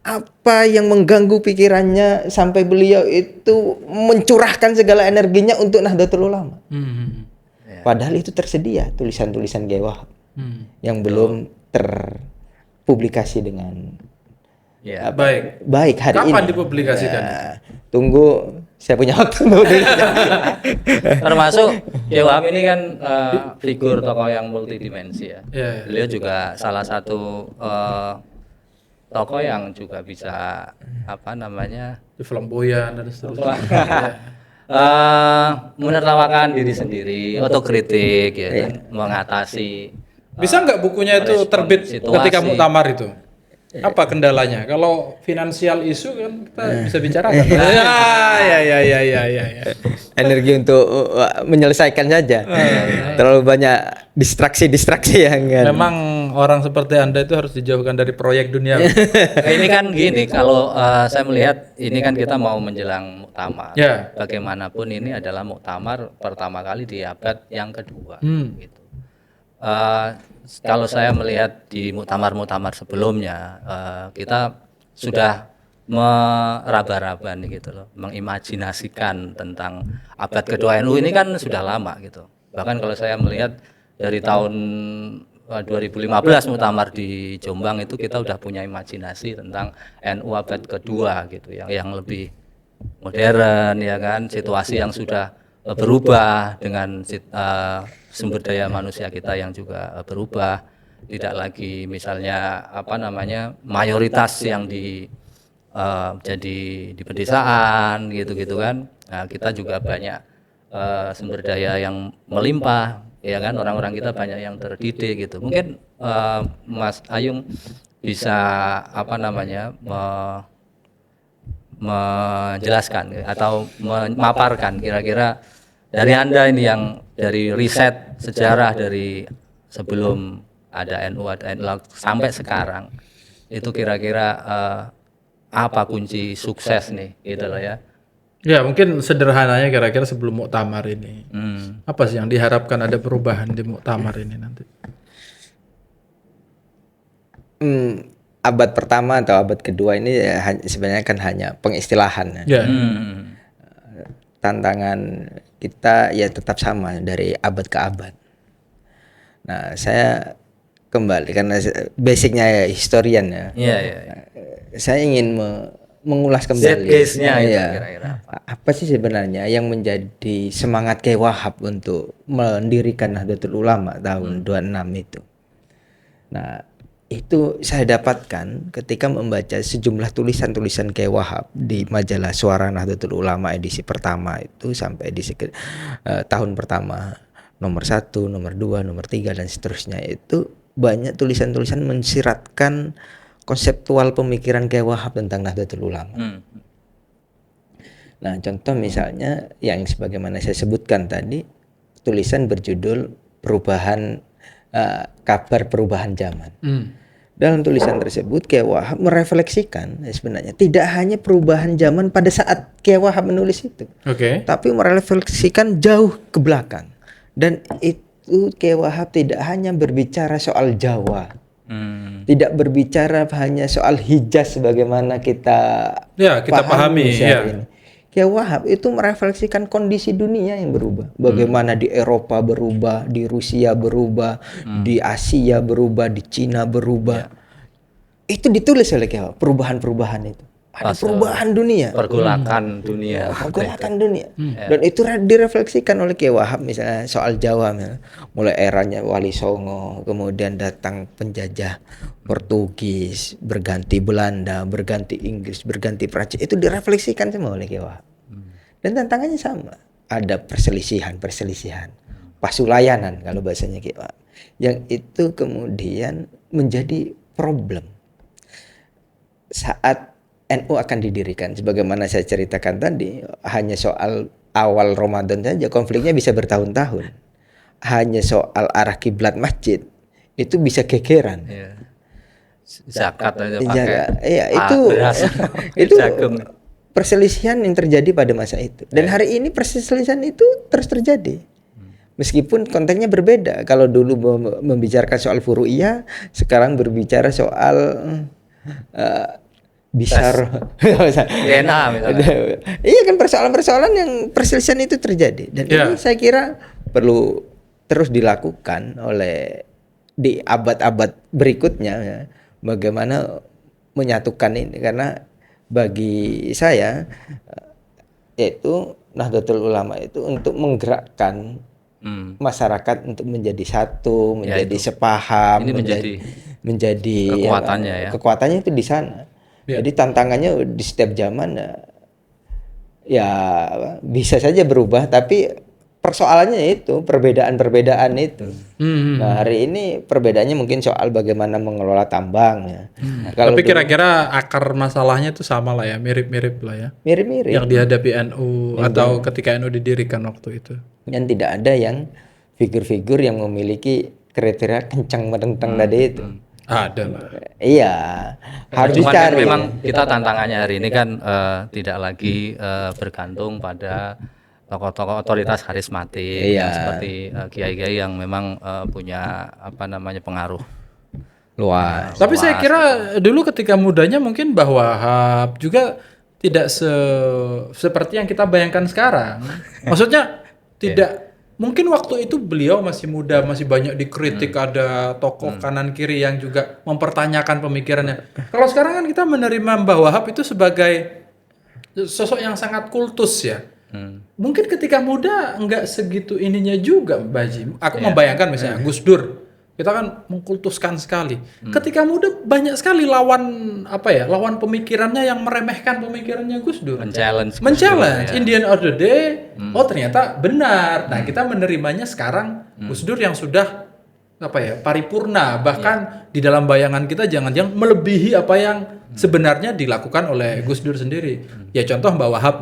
Apa yang mengganggu pikirannya sampai beliau itu mencurahkan segala energinya untuk Nahdlatul Ulama. Padahal itu tersedia tulisan-tulisan Kiai Wahab yang belum terpublikasi dengan baik hari ini. Kapan dipublikasikan? Tunggu, saya punya waktu. Termasuk Kiai Wahab ini kan figur tokoh yang multidimensi ya. Beliau juga salah satu tokoh yang juga bisa flamboyan dan seterusnya. Menertawakan diri sendiri, otokritik ya kan, mengatasi. Bisa nggak bukunya itu terbit ketika muktamar itu? Apa kendalanya? Kalau finansial isu kan kita bisa bicarakan. Ya. Energi untuk menyelesaikan saja. Terlalu banyak distraksi yang memang orang seperti Anda itu harus dijauhkan dari proyek dunia. Ini kan gini, kalau saya melihat ini kan kita mau menjelang muktamar. Ya. Bagaimanapun ini adalah muktamar pertama kali di abad yang kedua. Gitu. Kalau saya melihat di muktamar-muktamar sebelumnya, kita sudah meraba-raba nih gitu loh, mengimajinasikan tentang abad kedua NU ini kan sudah lama gitu. Bahkan kalau saya melihat dari tahun 2015 muktamar di Jombang itu kita udah punya imajinasi tentang NU abad kedua gitu, yang lebih modern ya kan, situasi yang sudah berubah dengan sumber daya manusia kita yang juga berubah, tidak lagi misalnya mayoritas yang jadi di pedesaan gitu kan. Nah, kita juga banyak sumber daya yang melimpah ya kan, orang-orang kita banyak yang terdidik gitu. Mungkin Mas Ayung bisa menjelaskan atau memaparkan kira-kira dari Anda ini yang dari riset sejarah dari sebelum ada NU sampai sekarang, itu kira-kira apa kunci sukses nih gitu loh ya. Ya mungkin sederhananya kira-kira sebelum muktamar ini, apa sih yang diharapkan ada perubahan di muktamar ini nanti? Abad pertama atau abad kedua ini sebenarnya kan hanya pengistilahan. Ya. Tantangan kita ya tetap sama dari abad ke abad. Nah, saya kembali karena basicnya ya historian ya. Saya ingin mengulas kembali kira-kira apa sih sebenarnya yang menjadi semangat Kiai Wahab untuk mendirikan Nahdlatul Ulama tahun 26 itu. Nah, itu saya dapatkan ketika membaca sejumlah tulisan-tulisan Kiai Wahab di majalah Suara Nahdlatul Ulama edisi pertama itu sampai edisi tahun pertama nomor 1, nomor 2, nomor 3 dan seterusnya, itu banyak tulisan-tulisan mensiratkan konseptual pemikiran Kiai Wahab tentang Nahdlatul Ulama. Nah, contoh misalnya yang sebagaimana saya sebutkan tadi, tulisan berjudul kabar perubahan zaman. Dalam tulisan tersebut Kiai Wahab merefleksikan sebenarnya tidak hanya perubahan zaman pada saat Kiai Wahab menulis itu, tapi merefleksikan jauh ke belakang. Dan itu Kiai Wahab tidak hanya berbicara soal Jawa, tidak berbicara hanya soal Hijaz sebagaimana kita pahami ini. Kiai Wahab itu merefleksikan kondisi dunia yang berubah. Bagaimana di Eropa berubah, di Rusia berubah, di Asia berubah, di Cina berubah. Itu ditulis oleh Kiai Wahab, perubahan-perubahan itu. Ada perubahan dunia. Pergolakan dunia. Pergolakan dunia. Dan itu direfleksikan oleh Kiai Wahab misalnya soal Jawa. Mulai eranya Wali Songo, kemudian datang penjajah Portugis, berganti Belanda, berganti Inggris, berganti Prancis. Itu direfleksikan semua oleh Kiai Wahab. Dan tantangannya sama. Ada perselisihan, pasulayanan kalau bahasanya Kiai Wahab. Yang itu kemudian menjadi problem saat NU akan didirikan. Sebagaimana saya ceritakan tadi, hanya soal awal Ramadan saja konfliknya bisa bertahun-tahun. Hanya soal arah kiblat masjid itu bisa gegeran. Zakat aja pakai. Itu perselisihan yang terjadi pada masa itu. Dan hari ini perselisihan itu terus terjadi. Meskipun konteksnya berbeda. Kalau dulu membicarakan soal furu'iyah, sekarang berbicara soal bisar DNA misalnya. Iya kan, persoalan-persoalan yang perselisihan itu terjadi. Dan ini saya kira perlu terus dilakukan oleh di abad-abad berikutnya ya. Bagaimana menyatukan ini, karena bagi saya yaitu Nahdlatul Ulama itu untuk menggerakkan masyarakat untuk menjadi satu, menjadi sepaham, menjadi kekuatannya kekuatannya itu di sana. Jadi tantangannya di setiap zaman ya bisa saja berubah, tapi persoalannya itu perbedaan-perbedaan itu. Nah, hari ini perbedaannya mungkin soal bagaimana mengelola tambang ya. Tapi kira-kira akar masalahnya itu sama lah ya, mirip-mirip lah ya. Mirip-mirip. Yang dihadapi NU atau ketika NU didirikan waktu itu. Dan tidak ada yang figur-figur yang memiliki kriteria kencang medenteng tadi itu. Ada lah. Iya, harus Cuman kan dicari. memang kita tantangannya hari ini kan tidak lagi bergantung pada tokoh-tokoh otoritas karismatik yang seperti kiai-kiai yang memang punya pengaruh Luas. Tapi saya kira dulu ketika mudanya mungkin Mbah Wahab juga tidak seperti yang kita bayangkan sekarang. Maksudnya tidak mungkin waktu itu beliau masih muda, masih banyak dikritik, ada tokoh kanan kiri yang juga mempertanyakan pemikirannya. Kalau sekarang kan kita menerima Mbah Wahab itu sebagai sosok yang sangat kultus ya. Mungkin ketika muda enggak segitu ininya juga Mbak Haji. Aku membayangkan misalnya Gus Dur, kita kan mengkultuskan sekali. Ketika muda banyak sekali lawan pemikirannya yang meremehkan pemikirannya Gus Dur. men-challenge Indian of the day. Oh ternyata benar. Nah kita menerimanya sekarang Gus Dur yang sudah paripurna, bahkan di dalam bayangan kita jangan-jangan melebihi apa yang sebenarnya dilakukan oleh Gus Dur sendiri. Ya contoh Mbah Wahab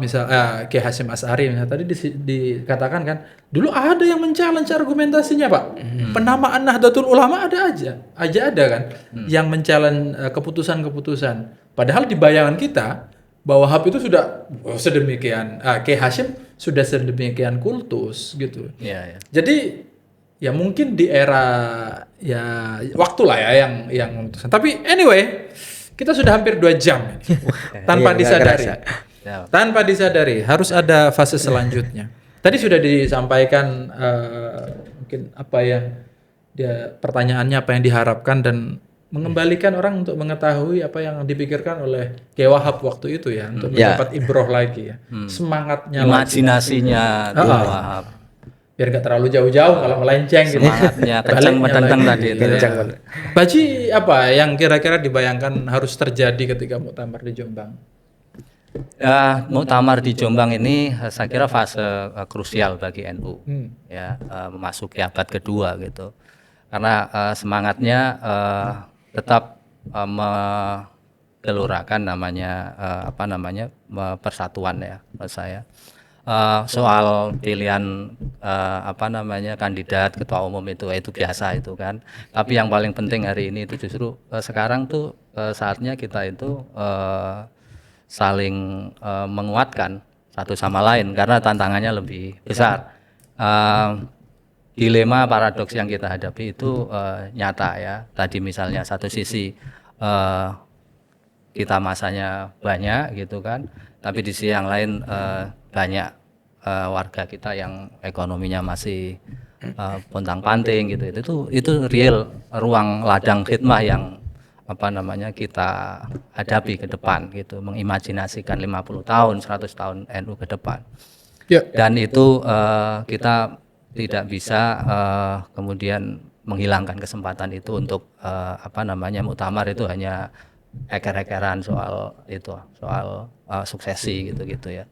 Kiai Hasyim Asy'ari tadi dikatakan kan, dulu ada yang men-challenge argumentasinya Pak. Penamaan Nahdlatul Ulama ada ada kan yang men-challenge keputusan-keputusan. Padahal di bayangan kita Mbah Wahab itu sudah sedemikian, Kiai Hasyim sudah sedemikian kultus gitu. Jadi ya mungkin di era ya waktu lah ya yang memutuskan. Tapi anyway, kita sudah hampir 2 jam ini. Tanpa disadari. Tanpa disadari harus ada fase selanjutnya. Tadi sudah disampaikan mungkin apa yang pertanyaannya apa yang diharapkan dan mengembalikan orang untuk mengetahui apa yang dipikirkan oleh Kiai Wahab waktu itu ya untuk mendapat ibroh lagi ya. Semangatnya imajinasinya Wahab. Biar gak terlalu jauh-jauh kalau melenceng gitu. Semangatnya kencang medenteng tadi itu. Baji apa yang kira-kira dibayangkan harus terjadi ketika muktamar di Jombang? Muktamar di Jombang ini saya kira fase krusial bagi NU. Memasuki abad kedua gitu. Karena semangatnya tetap menggelurakan persatuan ya menurut saya. Soal pilihan kandidat ketua umum itu biasa itu kan. Tapi yang paling penting hari ini itu justru sekarang tuh saatnya kita itu saling menguatkan satu sama lain karena tantangannya lebih besar. Dilema paradoks yang kita hadapi itu nyata ya. Tadi misalnya satu sisi kita masanya banyak gitu kan, tapi di sisi yang lain banyak warga kita yang ekonominya masih pontang-panting gitu. Itu real ruang ladang khidmah yang kita hadapi ke depan gitu, mengimajinasikan 50 tahun, 100 tahun NU ke depan. Dan itu kita tidak bisa kemudian menghilangkan kesempatan itu untuk muktamar itu hanya eker-ekeran soal suksesi gitu ya.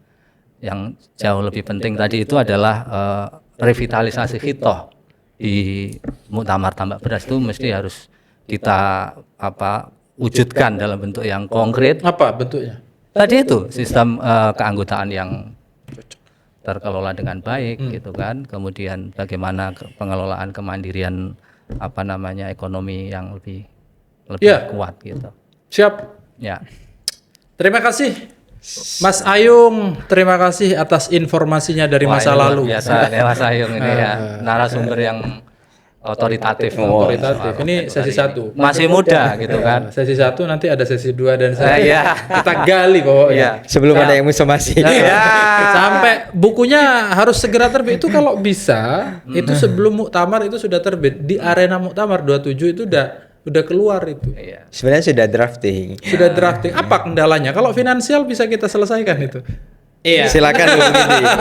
Yang jauh lebih penting tadi itu adalah revitalisasi khitoh di muktamar tambak beras itu mesti harus kita wujudkan dalam bentuk yang konkret. Apa bentuknya? Tadi itu sistem keanggotaan yang terkelola dengan baik gitu kan. Kemudian bagaimana pengelolaan kemandirian ekonomi yang lebih kuat gitu. Siap. Ya. Terima kasih Mas Ayung, terima kasih atas informasinya dari masa lalu. Biasa ya Mas Ayung ini ya, narasumber yang otoritatif. Ini sesi 1. Masih muda gitu kan. Sesi 1 nanti ada sesi 2 dan sesi kita gali pokoknya. Sebelum ada yang somasi. Sampai bukunya harus segera terbit itu kalau bisa. Itu sebelum muktamar itu sudah terbit. Di arena muktamar 27 itu udah keluar itu. Sebenarnya sudah drafting. Apa kendalanya? Kalau finansial bisa kita selesaikan itu. Iya. Silakan di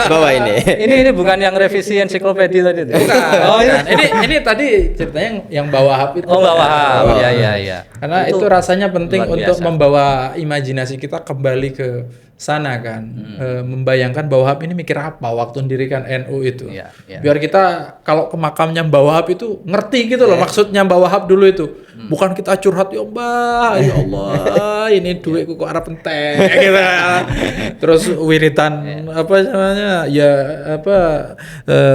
bawah ini. Ini bukan yang revisi ensiklopedia tadi. Bukan. Ini tadi ceritanya yang Mbah Wahab itu. Mbah Wahab. Iya. Karena itu rasanya penting untuk membawa imajinasi kita kembali ke sana kan. Membayangkan Mbah Wahab ini mikir apa waktu mendirikan NU itu. Biar kita kalau ke makamnya Mbah Wahab itu ngerti gitu loh maksudnya Mbah Wahab dulu itu. Bukan kita curhat ya Mbah, ya Allah, ini duitku kok arep entek gitu. Terus wiritan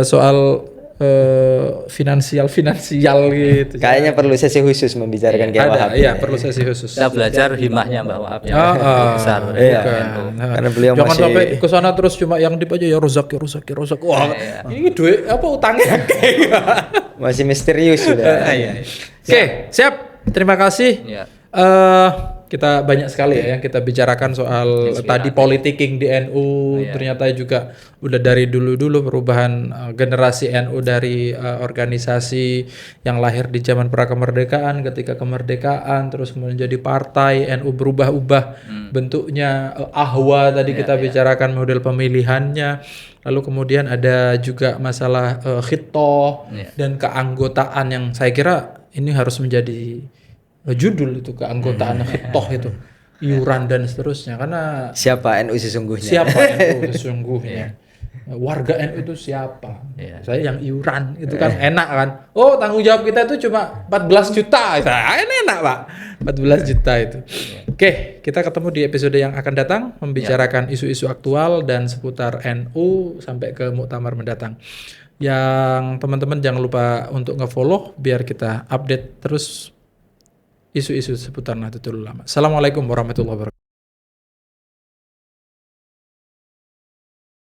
soal finansial gitu. Kayaknya perlu sesi khusus membicarakan Kiai Wahab. Iya, perlu sesi khusus. Kita belajar himahnya Mbak Wahab yang besar. Karena beliau jangan masih sampai ke sana terus cuma yang dip aja ya rozak. Wah, ini duit apa utangnya masih misterius sudah. Oke, siap. Terima kasih. Iya. Kita banyak sekali ya yang kita bicarakan soal tadi politicking di NU. Ternyata juga udah dari dulu perubahan generasi NU dari organisasi yang lahir di zaman prakemerdekaan, ketika kemerdekaan terus kemudian jadi partai, NU berubah-ubah bentuknya, ahwa tadi kita bicarakan model pemilihannya. Lalu kemudian ada juga masalah khitoh dan keanggotaan yang saya kira ini harus menjadi judul itu, keanggotaan khitoh itu, iuran dan seterusnya, karena siapa NU sesungguhnya? Warga NU itu siapa? Saya yang iuran itu kan enak kan. Oh, tanggung jawab kita itu cuma 14 juta. Enak Pak, 14 juta itu. Oke, kita ketemu di episode yang akan datang membicarakan isu-isu aktual dan seputar NU sampai ke muktamar mendatang. Yang teman-teman jangan lupa untuk nge-follow biar kita update terus isu-isu seputar Nahdlatul Ulama. Assalamualaikum warahmatullahi wabarakatuh.